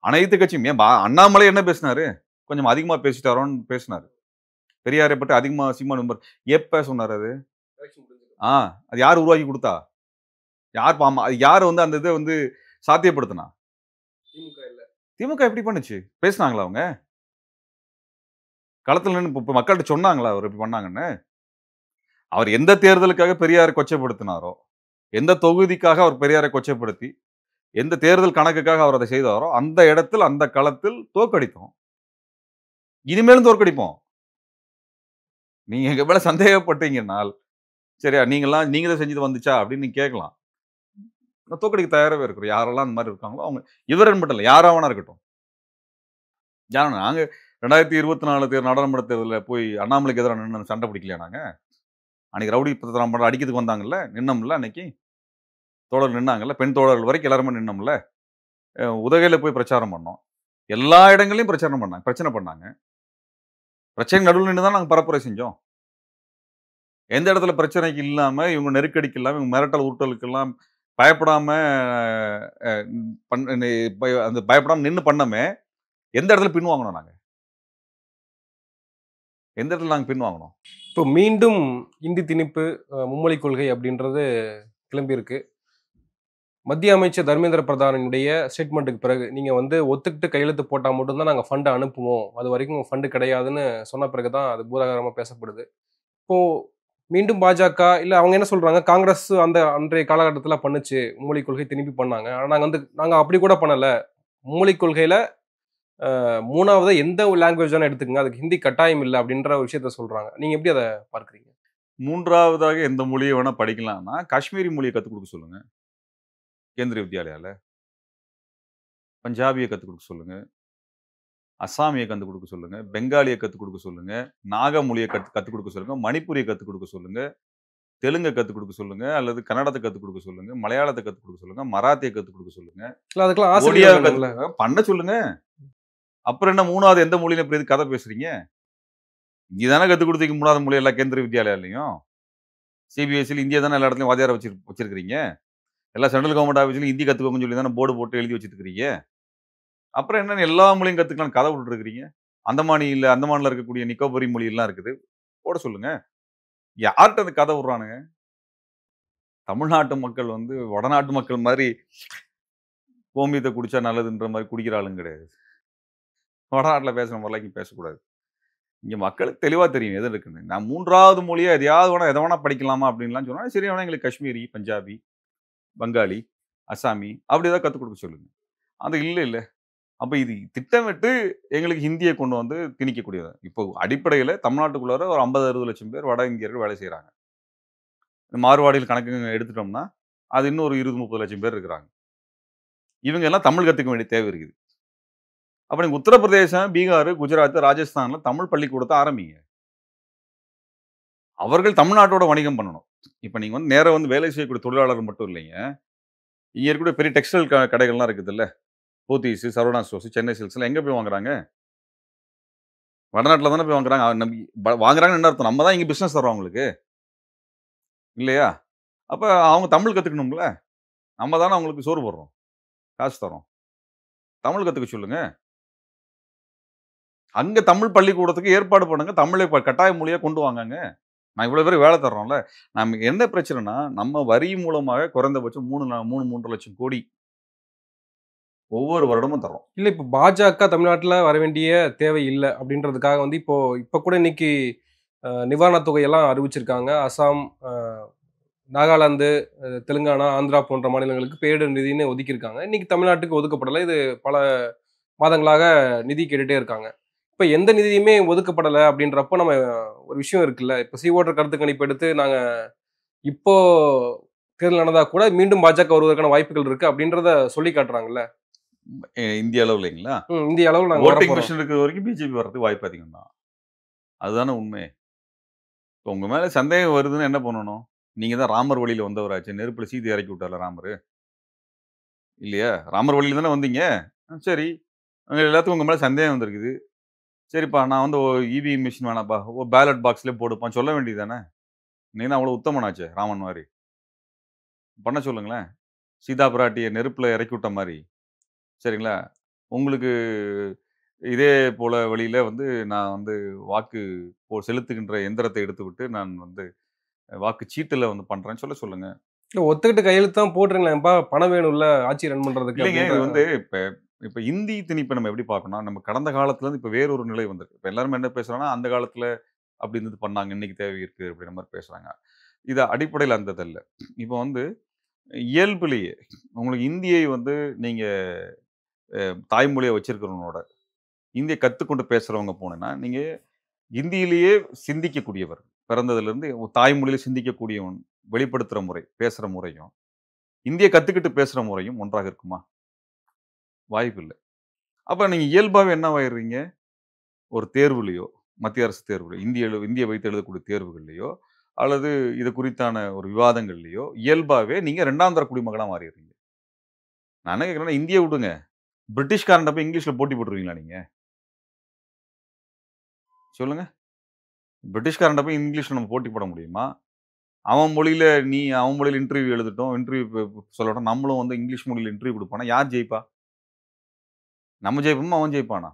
அனைத்து கட்சியும் ஏன் அண்ணாமலை என்ன பேசினாரு? கொஞ்சம் அதிகமா பேசிட்டாரோன்னு பேசினாரு. பெரியாரை பற்றி அதிகமா சீமான் எப்ப சொன்னாரு அது? ஆ அது யார் உருவாக்கி கொடுத்தா? அது யார் வந்து அந்த இதை வந்து சாத்தியப்படுத்தினா? திமுக எப்படி பண்ணுச்சு? பேசினாங்களா அவங்க? களத்துல நின்னு இப்ப மக்கள்கிட்ட சொன்னாங்களா அவர் இப்படி பண்ணாங்கன்னு? அவர் எந்த தேர்தலுக்காக பெரியாரை கொச்சைப்படுத்தினாரோ, எந்த தொகுதிக்காக அவர் பெரியாரை கொச்சைப்படுத்தி, எந்த தேர்தல் கணக்குக்காக அவர் அதை செய்தாரோ, அந்த இடத்தில், அந்த களத்தில் தோற்கடித்தோம். இனிமேலும் தோற்கடிப்போம். நீங்க எங்க மேல சந்தேகப்பட்டீங்கன்னால், சரியா நீங்க தான் செஞ்சது வந்துச்சா அப்படின்னு நீங்க கேட்கலாம். நான் தோற்கடிக்க தயாராவே இருக்கிறோம். யாரெல்லாம் அந்த மாதிரி இருக்காங்களோ அவங்க இவருன்னு மட்டும் இல்ல, யாரா வேணா இருக்கட்டும். ஏன்னா நாங்க 2024 நாடாளுமன்ற தேர்தல்ல போய் அண்ணாமலைக்கு எதிரா நின்னு சண்டை பிடிக்கலையா நாங்க? அன்னைக்கு ரவுடி பிரச்சாரம் பண்ற அடிக்கிறதுக்கு வந்தாங்கல்ல, நின்னோம்ல அன்னைக்கு. தோழர் நின்னாங்கல்ல, பெண் தோழர்கள் வரைக்கும் எல்லாருமே நின்னோம்ல. உதகையில போய் பிரச்சாரம் பண்ணோம். எல்லா இடங்கள்லயும் பிரச்சனை பண்ணாங்க. பிரச்சனை நடுவுல நின்னு தான் நாங்க பரப்புரை செஞ்சோம். எந்த இடத்துல பிரச்சனைக்கு இல்லாம, இவங்க நெருக்கடிக்கு இல்லாம, இவங்க மிரட்டல், உருட்டலுக்கெல்லாம் பயப்படாம அ பண் அந்த பயப்படாம நின்னு பண்ணோமே, எந்த இடத்துல பின் வாங்குனோம் நாங்க? எந்த இடத்துல நாங்க பின் வாங்குனோம்? இப்போ மீண்டும் இந்தி திணிப்பு, மும்மொழி கொள்கை அப்படின்றது கிளம்பியிருக்கு. மத்திய அமைச்சர் தர்மேந்திர பிரதானினுடைய ஸ்டேட்மெண்ட்டுக்கு பிறகு, நீங்க வந்து ஒத்துக்கிட்டு கையெழுத்து போட்டா மட்டும் தான் நாங்க ஃபண்ட் அனுப்புவோம். அதுவரைக்கும் ஃபண்ட் கிடையாதுன்னு சொன்ன பிறகு தான் அது பூதாகரமா பேசப்படுது. இப்போ மீண்டும் பாஜக இல்ல அவங்க என்ன சொல்றாங்க, காங்கிரஸ் அன்றைய காலகட்டத்தில பண்ணுச்சு. மும்மொழி கொள்கை திணிப்பு பண்ணாங்க. ஆனா நாங்க அப்படி கூட பண்ணல. மும்மொழி கொள்கையில 3வது எந்த லாங்குவேஜ் வேணா எடுத்துக்கங்க. அதுக்கு ஹிந்தி கட்டாயம் இல்ல அப்படின்ற ஒரு விஷயத்த சொல்றாங்க. நீங்க எப்படி அத பார்க்கிறீங்க? 3வதாக எந்த மொழிய வேணா படிக்கலாம்னா, காஷ்மீரி மொழிய கத்துக் குடுக்க சொல்லுங்க. கேந்திரிய வித்யாலயால. பஞ்சாபிய கத்துக் குடுக்க சொல்லுங்க. அஸ்ஸாமிய கத்துக் குடுக்க சொல்லுங்க. பெங்காலிய கத்துக் குடுக்க சொல்லுங்க. நாகா மொழிய கத்துக் குடுக்க சொல்லுங்க. மணிப்புரிய கத்துக் குடுக்க சொல்லுங்க. தெலுங்க கத்துக் குடுக்க சொல்லுங்க. அல்லது கன்னடத்த கத்துக் குடுக்க சொல்லுங்க. மலையாளத்த கத்துக் குடுக்க சொல்லுங்க. மராத்திய கத்துக் குடுக்க சொல்லுங்க. இல்ல அதுக்கெல்லாம் ஒடியா ஆசிரியர் வேணும்ல. பண்ண சொல்லுங்க. அப்புறம் என்ன 3வது எந்த மொழியில இப்ப எதுக்கு கதை பேசுறீங்க? இந்தி தானே கத்துக் குடுத்தீங்க 3வது மொழி எல்லா கேந்திரிய வித்யாலயாலயும். சிபிஎஸ்சில இந்திய தானே எல்லா இடத்துலயும் வாத்தியாரா வச்சிருக்கிறீங்க. எல்லா சென்ட்ரல் கவர்ன்மென்ட் ஆஃபீஸ்லயும் ஹிந்தி கத்துக்கோங்கன்னு சொல்லி தானே போர்டு போட்டு எழுதி வச்சிட்டு இருக்கிறீங்க. அப்புறம் என்ன எல்லா மொழியும் கத்துக்கலாம்னு கதை விட்டுட்டு இருக்கிறீங்க. அந்தமான்ல இருக்கக்கூடிய நிக்கோபரி மொழி எல்லாம் இருக்குது. போட சொல்லுங்க. யார்ட்ட அந்த கதை விடுறானுங்க? தமிழ்நாட்டு மக்கள் வந்து வடநாட்டு மக்கள் மாதிரி கோமியத்த குடிச்சா நல்லதுன்ற மாதிரி குடிக்கிற ஆளுங்க கிடையாது. வடநாட்டுல பேசுற மாதிரிலாம் இங்க பேசக்கூடாது. இங்க மக்களுக்கு தெளிவா தெரியும் எது இருக்குன்னு. நான் 3வது மொழியா எத வேணா படிக்கலாமா அப்படின்லாம் சொன்னா, சரி வேணா எங்களுக்கு காஷ்மீரி, பஞ்சாபி, பங்காளி, அசாமி அப்படி ஏதாவது கத்துக் குடுக்க சொல்லுங்க. அது இல்ல. அப்ப இது திட்டமிட்டு எங்களுக்கு ஹிந்திய கொண்டு வந்து திணிக்கக்கூடியது. இப்போ அடிப்படையில தமிழ்நாட்டுக்குள்ளார ஒரு 50, 60 லட்சம் பேர் வட இந்தியர்கள் வேலை செய்றாங்க. மார்வாடிகள் கணக்கு எடுத்துட்டோம்னா, அது இன்னும் ஒரு 20, 30 லட்சம் பேர் இருக்கிறாங்க. இவங்க எல்லாம் தமிழ் கத்துக்க வேண்டிய தேவை இருக்குது. அப்ப நீங்க உத்தரப்பிரதேசம், பீகார், குஜராத், ராஜஸ்தான்ல தமிழ் பள்ளிக்கூடத்த ஆரம்பிங்க. அவர்கள் தமிழ்நாட்டோட வணிகம் பண்ணணும். இப்ப நீங்க வந்து நேரா வந்து வேலை செய்யக்கூடிய தொழிலாளர்கள் மட்டும் இல்லைங்க. இங்க இருக்கக்கூடிய பெரிய டெக்ஸ்டைல் கடைகள்லாம் இருக்குதுல்ல. போத்தீஸ், சரவணா ஸ்டோர்ஸ், சென்னை சில்க்ஸ்லாம் எங்க போய் வாங்குறாங்க? வடநாட்டுல தானே போய் வாங்குறாங்க. வாங்குறாங்கன்னு என்ன அர்த்தம்? நம்ம தான் இங்க பிசினஸ் தர்றோம் அவங்களுக்கு. இல்லையா? அப்ப அவங்க தமிழ் கத்துக்கணும்ல. நம்ம தானே அவங்களுக்கு சோறு போடுறோம். காசு தர்றோம். தமிழ் கத்துக்க சொல்லுங்க. அங்க தமிழ் பள்ளிக்கூடத்துக்கு ஏற்பாடு பண்ணுங்க. தமிழை கட்டாய மொழியா கொண்டு வாங்கங்க. நான் இவ்வளவு பேருக்கு வேலை தர்றோம்ல. நமக்கு என்ன பிரச்சனைன்னா, நம்ம வரி மூலமாக குறைந்தபட்சம் 3 லட்சம் கோடி ஒவ்வொரு வருடமும் தர்றோம். இல்ல இப்ப பாஜக தமிழ்நாட்டுல வர வேண்டிய தேவை இல்ல அப்படின்றதுக்காக வந்து இப்ப கூட இன்னைக்கு நிவாரணத் தொகையெல்லாம் அறிவிச்சிருக்காங்க. அசாம், நாகாலாந்து, தெலுங்கானா, ஆந்திரா போன்ற மாநிலங்களுக்கு பேரிடர் நிதின்னு ஒதுக்கியிருக்காங்க. இன்னைக்கு தமிழ்நாட்டுக்கு ஒதுக்கப்படல. இது பல மாதங்களாக நிதி கேட்டுட்டே இருக்காங்க. இப்ப எந்த நிதியுமே ஒதுக்கப்படல அப்படின்றப்போ நம்ம ஒரு விஷயம் இருக்குல்ல. இப்ப சி ஓட்டர் கருத்து கணிப்பு எடுத்து நாங்க இப்போ தேர்தல் நடந்தா கூட மீண்டும் பாஜக வருவதற்கான வாய்ப்புகள் இருக்கு அப்படின்றத சொல்லி காட்டுறாங்கல்ல. இந்திய அளவுலங்களா? இந்திய அளவுல நாங்க ஓட்டிங் வரப்போறோம். மிஷின் இருக்கிற வரைக்கும் பிஜேபி வர்றதுக்கு வாய்ப்பு அதிகம் தான். அதுதானே உண்மை. இப்ப உங்க மேல சந்தேகம் வருதுன்னு என்ன பண்ணணும்? நீங்க தான் ராமர் வழியில வந்தவராச்சே. நெருப்புல சீதை இறக்கி விட்டார்ல ராமரு. இல்லையா? ராமர் வழியில தானே வந்தீங்க. சரி. எல்லாத்துக்கும் உங்க மேல சந்தேகம் வந்திருக்குது. சரிப்பா நான் வந்து இவிஎம் மிஷின் வேணாம்ப்பா. பேலட் பாக்ஸ்லயே போடுப்பான்னு சொல்ல வேண்டியது தானே? நீ தான் அவ்வளவு உத்தமனாச்சே ராமன் மாரி. பண்ண சொல்லுங்களேன். சீதா பிராட்டிய நெருப்புல இறக்கி விட்ட மாரி. சரிங்களா? உங்களுக்கு இதே போல வழியில வந்து நான் வந்து வாக்கு செலுத்துகின்ற எந்திரத்தை எடுத்துவிட்டு நான் வந்து வாக்கு சீட்டுல வந்து பண்றேன்னு சொல்லுங்க. இல்ல ஒத்துக்கிட்டு கையெழுத்து தான் போட்டுருங்களேன்ப்பா, பணம் வேணும்ல ஆட்சி ரன் பண்றதுக்கு இல்லைங்க. அப்படின்ற இது வந்து இப்ப இப்ப இந்தி திணிப்ப நம்ம எப்படி பார்க்கணும்னா, நம்ம கடந்த காலத்துல இருந்து இப்ப வேறொரு நிலை வந்திருக்கு. இப்ப எல்லாருமே என்ன பேசுறாங்கன்னா, அந்த காலத்துல அப்படி இருந்தது பண்ணாங்க. இன்னைக்கு தேவை இருக்கு அப்படின்ற மாரி பேசுறாங்க. இது அடிப்படையில அந்த இது இல்ல. இப்ப வந்து இயல்புலயே உங்களுக்கு இந்தியை வந்து நீங்க தாய்மொழியா வச்சிருக்கிறவனோட, இந்திய கத்துக்கொண்டு பேசுறவங்க போனீங்கன்னா, நீங்க இந்தியிலேயே சிந்திக்கக்கூடியவர். பிறந்ததிலிருந்து தாய்மொழியில சிந்திக்கக்கூடியவன். வெளிப்படுத்துற முறை, பேசுற முறையும், இந்திய கத்துக்கிட்டு பேசுற முறையும் ஒன்றாக இருக்குமா? வாய்ப்பில்ல. அப்ப நீங்க இயல்பாவே என்னவாயிர்றீங்க? ஒரு தேர்வுலயோ, மத்திய அரசு தேர்வுல இந்திய வைத்து எழுதக்கூடிய தேர்வுகள்லயோ, அல்லது இது குறித்தான ஒரு விவாதங்கள்லயோ, இயல்பாவே நீங்க 2ஆம் தர குடிமகனா மாறிர்றீங்க. நான் என்ன கேட்கிறேன்னா, இந்திய விடுங்க. பிரிட்டிஷ்காரன்ட்ட போய் இங்கிலீஷ்ல போட்டி போட்டுருவீங்களா நீங்க? சொல்லுங்க. பிரிட்டிஷ்காரன்ட்ட போய் இங்கிலீஷ்ல நம்ம போட்டி போட முடியுமா? அவன் மொழியில இன்டர்வியூ எழுதட்டும். இன்டர்வியூ சொல்லட்டும். நம்மளும் வந்து இங்கிலீஷ் மொழியில இன்டர்வியூ குடுப்போம்னா, யார் ஜெயிப்பா? நம்ம ஜெயிப்போமா? அவன் ஜெயிப்பானா?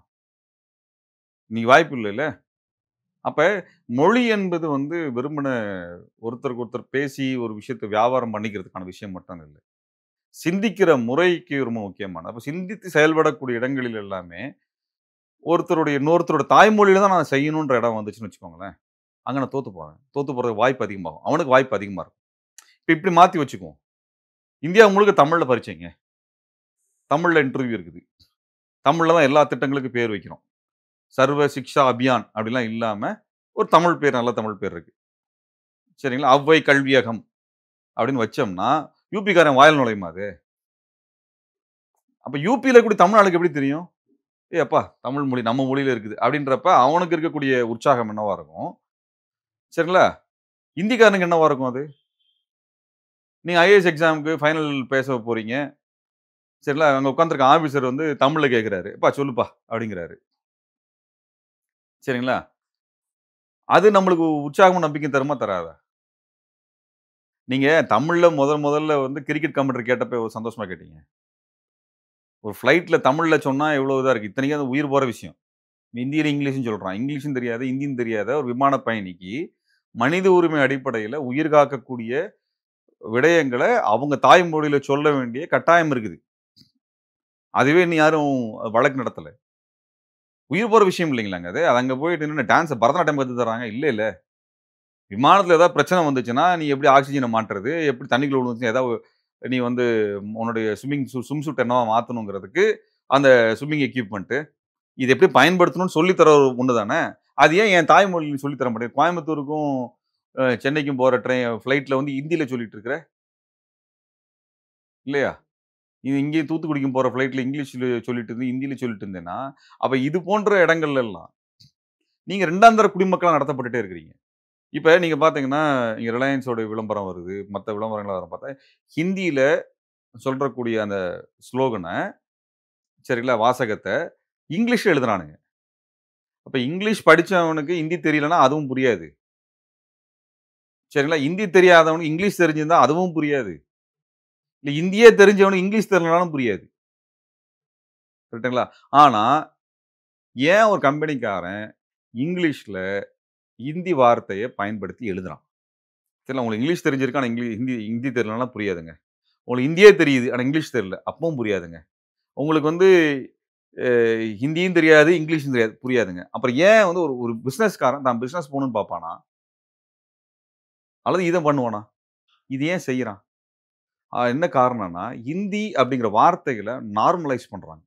இன்னைக்கு வாய்ப்பு இல்லல்ல. அப்ப மொழி என்பது வந்து வெறுமனே ஒருத்தருக்கு ஒருத்தர் பேசி ஒரு விஷயத்த வியாபாரம் பண்ணிக்கிறதுக்கான விஷயம் மட்டும் இல்ல. சிந்திக்கிற முறைக்கு ரொம்ப முக்கியமானது. அப்ப சிந்தித்து செயல்படக்கூடிய இடங்களில் எல்லாமே, இன்னொருத்தரோட தாய்மொழியில தான் நான் செய்யணுன்ற இடம் வந்துச்சுன்னு வச்சுக்கோங்களேன், அங்க நான் தோத்து போவேன். தோத்து போறதுக்கு வாய்ப்பு அதிகமாகும். அவனுக்கு வாய்ப்பு அதிகமா இருக்கும். இப்ப இப்படி மாத்தி வச்சுக்குவோம். இந்தியா முழுக்க தமிழ்ல பரீட்சைங்க. தமிழ்ல இன்டர்வியூ இருக்குது. தமிழ்ல தான் எல்லா திட்டங்களுக்கும் பேர் வைக்கிறோம். சர்வ சிக்ஷா அபியான் அப்படிலாம் இல்லாம, ஒரு தமிழ் பேர் நல்ல தமிழ் பேர் இருக்கு. சரிங்களா? அவ்வை கல்வியகம் அப்படின்னு வச்சோம்னா, யூபிக்காரன் வாயில நுழையுமா அது? அப்ப யூபியில கூடிய தமிழ் ஆளுக்கு எப்படி தெரியும்? "ஏய் அப்பா! தமிழ் மொழி நம்ம மொழியில இருக்குது." அப்படின்றப்ப அவனுக்கு இருக்கக்கூடிய உற்சாகம் என்னவா இருக்கும்? சரிங்களா? ஹிந்திக்காரனுக்கு என்னவா இருக்கும் அது? நீங்க ஐஏஎஸ் எக்ஸாம்க்கு ஃபைனல் பேச போறீங்க. சரிங்களா? அங்க உட்கார்ந்திருக்க ஆபிசர் வந்து தமிழ்ல கேட்கிறாரு. "எப்பா சொல்லுப்பா" அப்படிங்கிறாரு. சரிங்களா? அது நம்மளுக்கு உற்சாகமும் நம்பிக்கையும் தருமா? தராதா? நீங்க தமிழ்ல முதல்ல வந்து கிரிக்கெட் கமெண்ட்ரி கேட்டப்ப எவ்வளவு சந்தோஷமா கேட்டீங்க? ஒரு ஃப்ளைட்ல தமிழ்ல சொன்னா எவ்வளவு இதா இருக்கு. இத்தனைக்கும் அது உயிர் போற விஷயம். ஹிந்தியில இங்கிலீஷும் சொல்றான். இங்கிலீஷும் தெரியாது, ஹிந்தியும் தெரியாத ஒரு விமான பயணிக்கு, மனித உரிமை அடிப்படையில உயிர் காக்கக்கூடிய விடயங்கள அவங்க தாய்மொழியில சொல்ல வேண்டிய கட்டாயம் இருக்குது. அதுவே இன்னும் யாரும் வழக்கு நடத்தல. உயிர் போற விஷயம் இல்லைங்களாங்க அது. அது அங்க போயிட்டு நின்னு பரதநாட்டியம் கத்து தர்றாங்க. இல்ல. விமானத்துல ஏதாவது பிரச்சனை வந்துச்சுன்னா, நீ எப்படி ஆக்ஸிஜன மாட்டுறது? எப்படி தண்ணிக்குள்ள விழுந்துச்சுன்னா நீ வந்து உன்னுடைய ஸ்விம் சூட் என்னவா மாத்தணுங்கிறதுக்கு, அந்த ஸ்விம்மிங் எக்யூப்மென்ட் இத எப்படி பயன்படுத்தணும்னு சொல்லி தர ஒண்ணு தானே. அது ஏன் என் தாய்மொழியில சொல்லி தர மாட்டேங்குது? கோயம்புத்தூருக்கும் சென்னைக்கும் போற ஃப்ளைட்ல வந்து ஹிந்தியில சொல்லிட்டு இருக்கிற, இல்லையா? இது இங்கேயும் தூத்துக்குடிக்கும் போற ஃப்ளைட்ல இங்கிலீஷ்ல சொல்லிட்டு இருந்து, ஹிந்தியில சொல்லிட்டு இருந்தேன்னா, அப்ப இது போன்ற இடங்கள்ல எல்லாம் நீங்க 2ஆம் தர குடிமக்களா நடத்தப்பட்டுட்டே இருக்கிறீங்க. இப்ப நீங்க பார்த்தீங்கன்னா, இங்க ரிலையன்ஸோட விளம்பரம் வருது. மத்த விளம்பரங்கள் வர பார்த்தா, ஹிந்தியில சொல்றக்கூடிய அந்த ஸ்லோகன சரிங்களா? வாசகத்த இங்கிலீஷ்ல எழுதுறானுங்க. அப்ப இங்கிலீஷ் படிச்சவனுக்கு ஹிந்தி தெரியலன்னா அதுவும் புரியாது. சரிங்களா? ஹிந்தி தெரியாதவனுக்கு இங்கிலீஷ் தெரிஞ்சிருந்தா அதுவும் புரியாது. இல்ல ஹிந்தியே தெரிஞ்சவனுக்கு இங்கிலீஷ் தெரியலனாலும் புரியாது. கரெக்ட்டுங்களா? ஆனா, ஏன் ஒரு கம்பெனிக்காரன் இங்கிலீஷ்ல ஹிந்தி வார்த்தைய பயன்படுத்தி எழுதுறான்? சரிங்களா? உங்களுக்கு இங்கிலீஷ் தெரிஞ்சிருக்கு. ஆனா ஹிந்தி ஹிந்தி தெரியலனா புரியாதுங்க. உங்களுக்கு ஹிந்தியே தெரியுது. ஆனா இங்கிலீஷ் தெரியல. அப்பவும் புரியாதுங்க. உங்களுக்கு வந்து ஹிந்தியும் தெரியாது, இங்கிலீஷும் தெரியாது. புரியாதுங்க. அப்புறம் ஏன் வந்து ஒரு ஒரு பிசினஸ்காரன் தான் பிசினஸ் போணும்னு பார்ப்பானா? அல்லது இத பண்ணுவானா? இது ஏன் செய்றான்? என்ன காரணம்னா, ஹிந்தி அப்படிங்கிற வார்த்தைகள நார்மலைஸ் பண்றாங்க.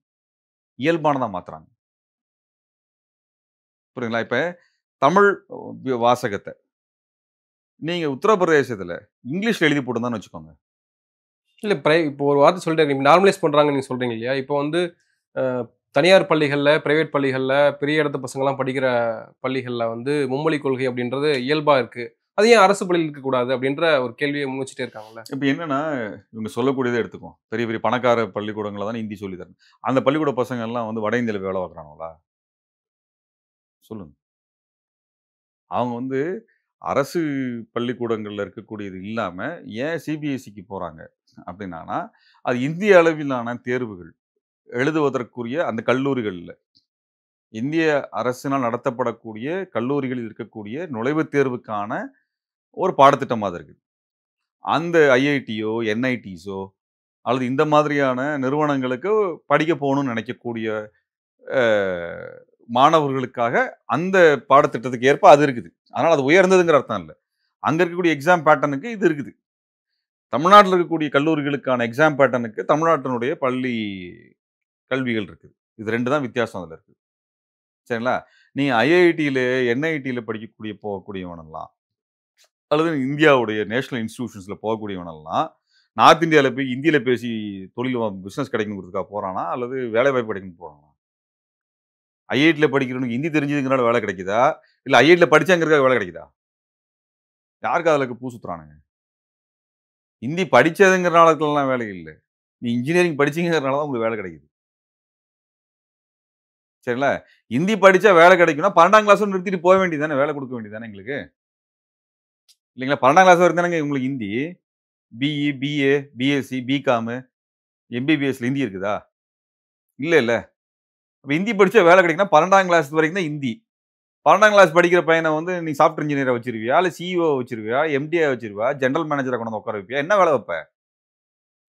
இயல்பானதா மாத்துறாங்க. புரியுதுங்களா? இப்ப தமிழ் வாசகத்த நீங்க உத்தரப்பிரதேசத்துல இங்கிலீஷ்ல எழுதி போட்டிருந்தான்னு வச்சுக்கோங்க. இல்ல இப்போ ஒரு வார்த்தை சொல்லிட்டேன். நீங்க நார்மலைஸ் பண்றாங்கன்னு நீங்க சொல்றீங்க இல்லையா? இப்போ வந்து அ தனியார் பள்ளிகள்ல, பிரைவேட் பள்ளிகள்ல, பெரிய இடத்து பசங்கலாம் படிக்கிற பள்ளிகள்ல வந்து மும்மொழி கொள்கை அப்படின்றது இயல்பா இருக்கு. அது ஏன் அரசு பள்ளியில இருக்கக்கூடாது? அப்படின்ற ஒரு கேள்விய முன்வச்சுட்டே இருக்காங்கல்ல. இப்ப என்னன்னா, இவங்க சொல்லக்கூடியத எடுத்துக்குவோம். பெரிய பெரிய பணக்கார பள்ளிக்கூடங்கள்ல தானே ஹிந்தி சொல்லி தரணும். அந்த பள்ளிக்கூட பசங்க எல்லாம் வந்து வட இந்தியால வேலை பார்க்குறானுங்களா? சொல்லுங்க. அவங்க வந்து அரசு பள்ளிக்கூடங்கள்ல இருக்கக்கூடியது இல்லாம, ஏன் சிபிஎஸ்இக்கு போறாங்க? அப்படின்னானா, அது இந்திய அளவிலான தேர்வுகள். எழுதுவதற்குரிய அந்த கல்லூரிகள்ல இந்திய அரசினால் நடத்தப்படக்கூடிய கல்லூரிகளில் இருக்கக்கூடிய நுழைவுத் தேர்வுக்கான ஒரு பாடத்திட்டமா அது இருக்குது. அந்த ஐஐடியோ, என்ஐடிஸோ அல்லது இந்த மாதிரியான நிறுவனங்களுக்கு படிக்க போகணும்னு நினைக்கக்கூடிய அ மாணவர்களுக்காக அந்த பாடத்திட்டத்துக்கு ஏற்ப அது இருக்குது. அதனால அது உயர்ந்ததுங்கிற அர்த்தம் இல்ல. அங்க இருக்கக்கூடிய எக்ஸாம் பேட்டர்னுக்கு இது இருக்குது. தமிழ்நாட்டில இருக்கக்கூடிய கல்லூரிகளுக்கான எக்ஸாம் பேட்டர்னுக்கு தமிழ்நாட்டினுடைய பள்ளி கல்விகள் இருக்குது. இது 2 தான் வித்தியாசம் அதுல இருக்கு. சரிங்களா? நீங்க ஐஐடியில, என்ஐடியில போகக்கூடியவனெல்லாம், அல்லது இந்தியாவுடைய நேஷனல் இன்ஸ்டிடியூஷன்ஸ்ல போகக்கூடியவனெல்லாம், நார்த் இந்தியால போய் ஹிந்தியில பேசி பிசினஸ் கிடைக்கணுங்கிறதுக்காக போறானா? அல்லது வேலைவாய்ப்பு கிடைக்கணும்னு போறானா? ஐஐடியில படிக்கிறவனுக்கு ஹிந்தி தெரிஞ்சதுங்கிறனால வேலை கிடைக்குதா? இல்ல ஐஐடியில படிச்சாங்கிறதுக்காக வேலை கிடைக்குதா? யாருக்கு அதுல பூ சுத்துறானுங்க? ஹிந்தி படிச்சதுங்கிறனாலலாம் வேலை இல்ல. நீ இன்ஜினியரிங் படிச்சீங்கங்கிறனால தான் உங்களுக்கு வேலை கிடைக்குது. சரிங்களா? ஹிந்தி படிச்சா வேலை கிடைக்கும்னா 12ஆம் கிளாஸோட நிறுத்திட்டு போ வேண்டியது தானே, வேலை குடுக்க வேண்டியது தானே எங்களுக்கு. இல்லைங்களா? 12ஆம் கிளாஸ் வரைக்கும் தானங்க உங்களுக்கு Hindi. BE, BA, BSc, BCom, எம்பிபிஎஸ்ல ஹிந்தி இருக்குதா? இல்ல. அப்ப ஹிந்தி படிச்சா வேலை கிடைக்கும்னா 12ஆம் கிளாஸ் வரைக்கும் தான் ஹிந்தி. 12ஆம் கிளாஸ் படிக்கிற பையன வந்து நீ சாஃப்ட்வேர் இன்ஜினியரா வச்சிருவியா? இல்ல சிஇஓ வச்சிருவியா? எம்டியா வச்சிருவியா? ஜெனரல் மேனேஜரா கொண்டு வந்து உட்கார வைப்பியா? என்ன வேலை வைப்ப?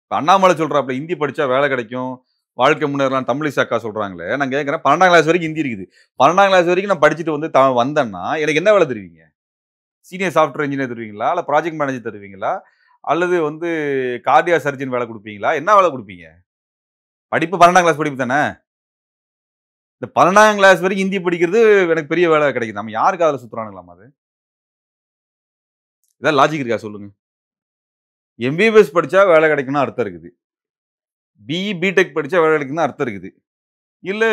இப்ப அண்ணாமலை சொல்றாப்ல ஹிந்தி படிச்சா வேலை கிடைக்கும். வாழ்க்கை முன்னேறலாம் தமிழிசை அக்கா சொல்றாங்களே. நான் கேட்கிறேன் 12ஆம் கிளாஸ் வரைக்கும் ஹிந்தி இருக்குது. 12ஆம் கிளாஸ் வரைக்கும் நான் படிச்சுட்டு வந்து வந்தேன்னா, எனக்கு என்ன வேலை தருவீங்க? சீனியர் சாஃப்ட்வேர் இன்ஜினியர் தருவீங்களா? இல்ல ப்ராஜெக்ட் மேனேஜர் தருவீங்களா? அல்லது வந்து கார்டியா சர்ஜன் வேலை குடுப்பீங்களா? என்ன வேலை குடுப்பீங்க? படிப்பு 12ஆம் கிளாஸ் படிப்பு தானே. இந்த 12ஆம் கிளாஸ் வரைக்கும் ஹிந்தி படிக்கிறது எனக்கு பெரிய வேலை கிடைக்குது. நம்ம யாருக்கு அதுல சுத்துறானுங்களாமா அது? ஏதாவது லாஜிக் இருக்கா சொல்லுங்க? எம்பிபிஎஸ் படிச்சா வேலை கிடைக்கும்னு அர்த்தம் இருக்குது. பிஇ, பிடெக் படிச்சா வேலை கிடைக்கும்னு அர்த்தம் இருக்குது. இல்ல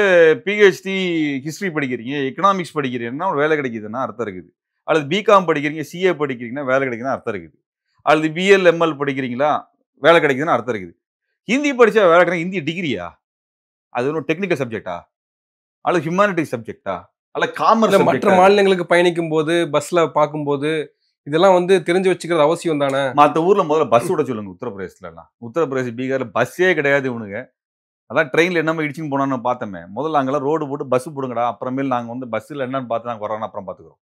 பிஹெச்டி ஹிஸ்டரி படிக்கிறீங்க, எக்கனாமிக்ஸ் படிக்கிறீங்கன்னா வேலை கிடைக்குதுன்னா அர்த்தம் இருக்குது. அல்லது பிகாம் படிக்கிறீங்க, சிஏ படிக்கிறீங்கன்னா வேலை கிடைக்குதுன்னு அர்த்தம் இருக்குது. அல்லது பிஎல், எம்எல் படிக்கிறீங்களா, வேலை கிடைக்குதுன்னு அர்த்தம் இருக்குது. ஹிந்தி படிச்சா வேலை கிடைக்கும். ஹிந்தி டிகிரியா? அது ஒண்ணும் டெக்னிக்கல் சப்ஜெக்ட்டா? அல்லது ஹியூமானிட்டீஸ் சப்ஜெக்ட்டா? அல்ல காமர்ஸ் இல்ல மற்ற சப்ஜெக்ட்டா? மாநிலங்களுக்கு பயணிக்கும்போது, பஸ்ல பார்க்கும்போது, இதெல்லாம் வந்து தெரிஞ்சு வச்சுக்கிறது அவசியம் தானே? மத்த ஊர்ல முதல்ல பஸ் விட சொல்லுங்க உத்தரப்பிரதேசத்துலலாம். உத்தரப்பிரதேச, பீகார்ல பஸ்ஸே கிடையாது இவனுங்க. அதான் ட்ரெயின்ல என்னமோ இடிச்சுன்னு போனான்னு பார்த்தோமே. முதல்ல அங்கெல்லாம் ரோடு போட்டு பஸ் போடுங்கடா. அப்புறமேல் நாங்க வந்து பஸ்ல என்னன்னு பார்த்து நாங்க வரோம்னா அப்புறம் பார்த்துக்குறோம்.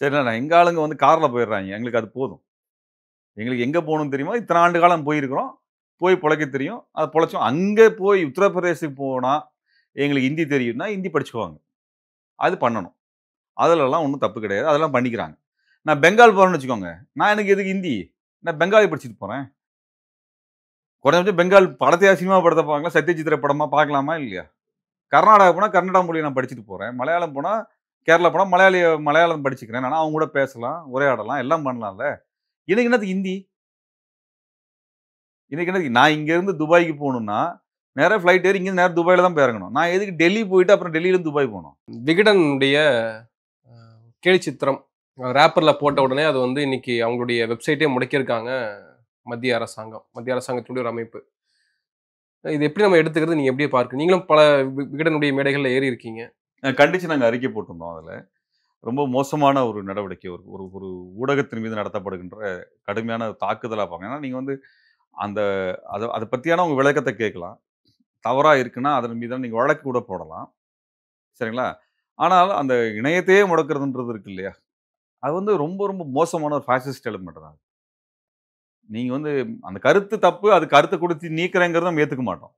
சரிண்ணா எங்க ஆளுங்க வந்து கார்ல போயிடுறாங்க. எங்களுக்கு அது போதும். எங்களுக்கு எங்க போகணும்னு தெரியுமா? இத்தனை ஆண்டு காலம் போயிருக்கிறோம். போய் பொழைக்க தெரியும். அது பொழைச்சோம். அங்க போய் உத்தரப்பிரதேசத்துக்கு போனா, எங்களுக்கு ஹிந்தி தெரியும்னா, ஹிந்தி படிச்சுக்குவாங்க. அது பண்ணணும். அதுலலாம் ஒண்ணும் தப்பு கிடையாது. அதெல்லாம் பண்ணிக்கிறாங்க. நான் பெங்கால் போறேன்னு வச்சுக்கோங்க. நான் எனக்கு எதுக்கு ஹிந்தி? நான் பெங்காலி படிச்சுட்டு போறேன். குறைஞ்சபட்சம் பெங்கால் படத்தையா சினிமா படத்த பார்க்கலாம். சத்யஜித் ரே படமா பார்க்கலாமா? இல்லையா? கர்நாடகா போனா கன்னடா மொழிய நான் படிச்சுட்டு போறேன். மலையாளம் போனா கேரளா போனா மலையாளம் படிச்சுக்கிறேன். ஆனா அவங்க கூட பேசலாம், உரையாடலாம், எல்லாம் பண்ணலாம்ல. எனக்கு என்னத்துக்கு ஹிந்தி? எனக்கு என்னத்துக்கு நான் இங்க இருந்து துபாய்க்கு போணும்னா, நேரா ஃப்ளைட் ஏறி இங்கருந்து நேரா துபாய்ல தான் போய் இறங்கணும். நான் எதுக்கு டெல்லி போயிட்டு அப்புறம் டெல்லியிலருந்து துபாய் போணும்? விகடனுடைய கேலி சித்திரம் ரேப்பர்ல போட்ட உடனே அது வந்து இன்னைக்கு அவங்களுடைய வெப்சைட்டே முடக்கியிருக்காங்க மத்திய அரசாங்கம். மத்திய அரசாங்கத்தினுடைய ஒரு அமைப்பு. இது எப்படி நம்ம எடுத்துக்கிறது? நீங்க எப்படி பார்க்க? நீங்களும் பல விகடனுடைய மேடைகள்ல ஏறி இருக்கீங்க. கண்டிச்சு நாங்க அறிக்கை போட்டிருந்தோம் அதுல. ரொம்ப மோசமான ஒரு நடவடிக்கை. ஒரு ஒரு ஒரு ஊடகத்தின் மீது நடத்தப்படுகின்ற கடுமையான தாக்குதலா பார்க்கிறேன். ஏன்னா நீங்க வந்து அந்த அத பத்தியான உங்க விளக்கத்த கேட்கலாம். தவறா இருக்குன்னா, அதன் மீதான நீங்க வழக்கு கூட போடலாம். சரிங்களா? ஆனால் அந்த இணையத்தையே முடக்குறதுன்றது இருக்கு இல்லையா? அது வந்து ரொம்ப ரொம்ப மோசமான ஒரு ஃபாசிஸ்ட் எலிமெண்ட் தான். நீங்க வந்து அந்த கருத்து தப்பு, அது கருத்த குடுத்து நீக்குறேங்கிறத நம்ம ஏத்துக்க மாட்டோம்.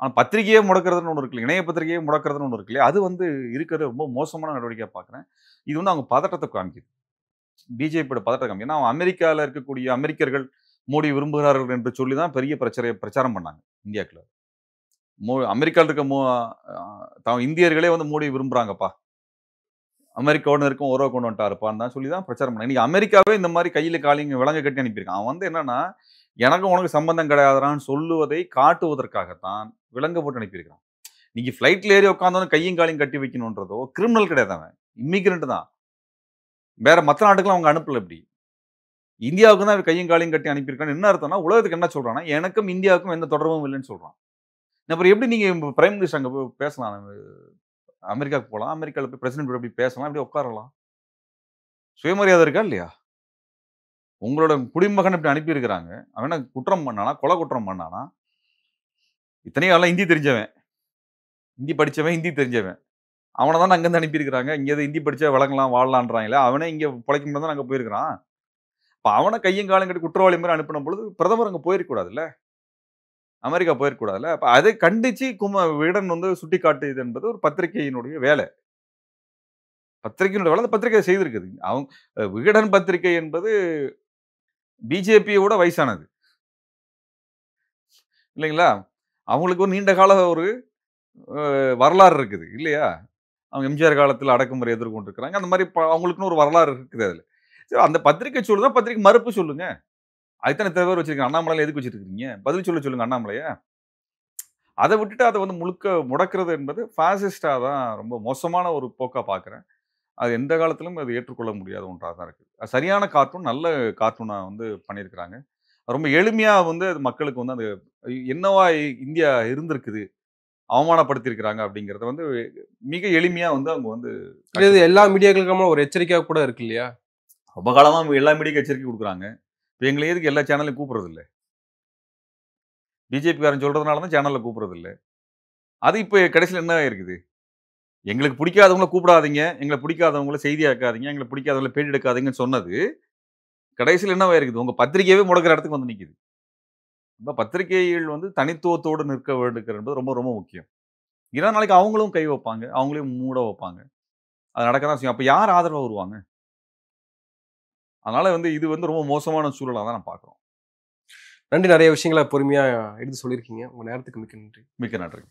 ஆனா பத்திரிகையே முடக்குறதுன்னு ஒண்ணு இருக்கு இல்லையா? இணைய பத்திரிகையே முடக்குறதுன்னு ஒண்ணு இருக்கு இல்லையா? அது வந்து இருக்கிறது ரொம்ப மோசமான நடவடிக்கையா பார்க்குறேன். இது வந்து அவங்க பதட்டத்த காமிக்குது. பிஜேபியோட பதட்டத்த காமிக்குது. ஏன்னா அமெரிக்கால இருக்கக்கூடிய அமெரிக்கர்கள் மோடி விரும்புகிறார்கள் என்று சொல்லி தான் பெரிய பிரச்சாரம் பண்ணாங்க இந்தியாக்குள்ள. அமெரிக்கால இருக்க இந்தியர்களே வந்து மோடிய விரும்புறாங்கப்பா. அமெரிக்காவோட நெருக்கம் உறவ கொண்டு வந்துட்டாருப்பான்னு தான் சொல்லி தான் பிரச்சாரம் பண்ணாங்க. இன்னைக்கு அமெரிக்காவே இந்த மாரி கையில காலையும் விலங்க கட்டி அனுப்பியிருக்கான். அவன் வந்து என்னன்னா, எனக்கும் உனக்கு சம்பந்தம் கிடையாதுடான்னு சொல்லுவதை காட்டுவதற்காகத்தான் விலங்க போட்டு அனுப்பியிருக்கான். நீங்க ஃப்ளைட்ல ஏறி உட்கார்ந்தோனே கையும் காலையும் கட்டி வைக்கணும்ன்றதோ, கிரிமினல் கிடையாது அவன். இமிகிரண்ட் தான். வேற மத்த நாட்டுக்குலாம் அவங்க அனுப்பல இப்படி. இந்தியாவுக்கு தான் கையும் காலையும் கட்டி அனுப்பியிருக்கான்னு என்ன அர்த்தம்னா, உலகத்துக்கு என்ன சொல்றான்னா, எனக்கும் இந்தியாவுக்கும் எந்த தொடர்பும் இல்லைன்னு சொல்றான். அப்புறம் எப்படி நீங்க பிரைம் மினிஸ்டர் அங்க போய் பேசலாம்? அமெரிக்காவுக்கு போலாம். அமெரிக்கால போய் பிரசிடென்ட் எப்படி பேசலாம், எப்படி உட்காரலாம். சுயமரியாதை இருக்கா இல்லையா? உங்களோட குடிமகன் இப்படி அனுப்பியிருக்கிறாங்க. அவன் என்ன குற்றம் பண்ணானா? கொலை குற்றம் பண்ணானா? இத்தனையும் எல்லாம் ஹிந்தி தெரிஞ்சவன், ஹிந்தி படிச்சவன், ஹிந்தி தெரிஞ்சவன். அவனை தான் அங்கேருந்து அனுப்பியிருக்கிறாங்க. இங்கே ஹிந்தி படிச்சா வழங்கலாம் வாழலான்றாங்களே, அவனே இங்கே பிழைக்க முடியாது தான் அங்கே போயிருக்கிறான். இப்போ அவனை கையும் காலம் கட்டி குற்றவாளி மாதிரி அனுப்பின பொழுது பிரதமர் அங்கே போயிருக்கூடாதுல்ல, அமெரிக்கா போயிருக்கூடாதுல்ல. அப்போ அதை கண்டிச்சு விகடன் வந்து சுட்டி காட்டுது என்பது ஒரு பத்திரிகையினுடைய வேலை. பத்திரிகையினுடைய வேலை அந்த பத்திரிகை செய்திருக்குது. அவங்க விகடன் பத்திரிகை என்பது பிஜேபியோட வயசானது இல்லைங்களா? அவங்களுக்கு ஒரு நீண்ட கால ஒரு வரலாறு இருக்குது இல்லையா? அவங்க எம்ஜிஆர் காலத்தில் அடக்குமுறை எதிர்கொண்டிருக்கிறாங்க. அந்த மாதிரி அவங்களுக்குன்னு ஒரு வரலாறு இருக்குது அதில். சரி, அந்த பத்திரிகை சொல்லுதா, பத்திரிகை மறுப்பு சொல்லுங்க. அதுதானே இத்தனை பேர் வச்சிருக்கீங்க. அண்ணாமலையில எதுக்கு வச்சிட்டு இருக்கீங்க? பதில் சொல்லுங்க அண்ணாமலைய. அதை விட்டுட்டு அதை வந்து முழுக்க முடக்கிறது என்பது ஃபாசிஸ்டா தான் ரொம்ப மோசமான ஒரு போக்கா பார்க்குறேன். அது எந்த காலத்திலும் அது ஏற்றுக்கொள்ள முடியாத ஒன்றாக தான் இருக்குது. அது சரியான கார்ட்டூன், நல்ல கார்ட்டூனா வந்து பண்ணியிருக்கிறாங்க. ரொம்ப எளிமையா வந்து அது மக்களுக்கு வந்து அது என்னவா இந்தியா இருந்திருக்குது, அவமானப்படுத்தியிருக்கிறாங்க அப்படிங்கிறத வந்து மிக எளிமையா வந்து அவங்க வந்து இது எல்லா மீடியாக்களுக்கான ஒரு எச்சரிக்கையாக கூட இருக்கு இல்லையா? ரொம்ப காலமா எல்லா மீடியாக்கும் எச்சரிக்கை குடுக்குறாங்க. இப்ப எங்கள எதுக்கு எல்லா சேனலையும் கூப்பிடுறது இல்ல? பிஜேபிக்காரன் சொல்றதுனால தான் சேனல்ல கூப்பிடுறது இல்ல. அது இப்ப கடைசில என்ன ஆயிருக்குது? எங்களுக்கு பிடிக்காதவங்கள கூப்பிடாதீங்க, எங்கள பிடிக்காதவங்கள செய்தியாக்காதீங்க, எங்கள பிடிக்காதவங்கள பேட்டி எடுக்காதீங்கன்னு சொன்னது, கடைசில என்னவா இருக்குது? உங்க பத்திரிக்கையவே முடக்குற இடத்துக்கு வந்து நிக்குது. அப்ப பத்திரிகைகள் வந்து தனித்துவத்தோடு நிற்க வேண்டுகிறது என்பது ரொம்ப ரொம்ப முக்கியம். இல்லன்னா நாளைக்கு அவங்களும் கை வைப்பாங்க, அவங்களையும் மூட வைப்பாங்க. அது நடக்க தான் செய்யும். அப்ப யார் ஆதரவா வருவாங்க? அதனால வந்து இது வந்து ரொம்ப மோசமான சூழலா தான் நான் பார்க்குறோம். நன்றி. நிறைய விஷயங்கள பொறுமையா எடுத்து சொல்லியிருக்கீங்க. உங்க நேரத்துக்கு மிக்க நன்றி. மிக்க நன்றி.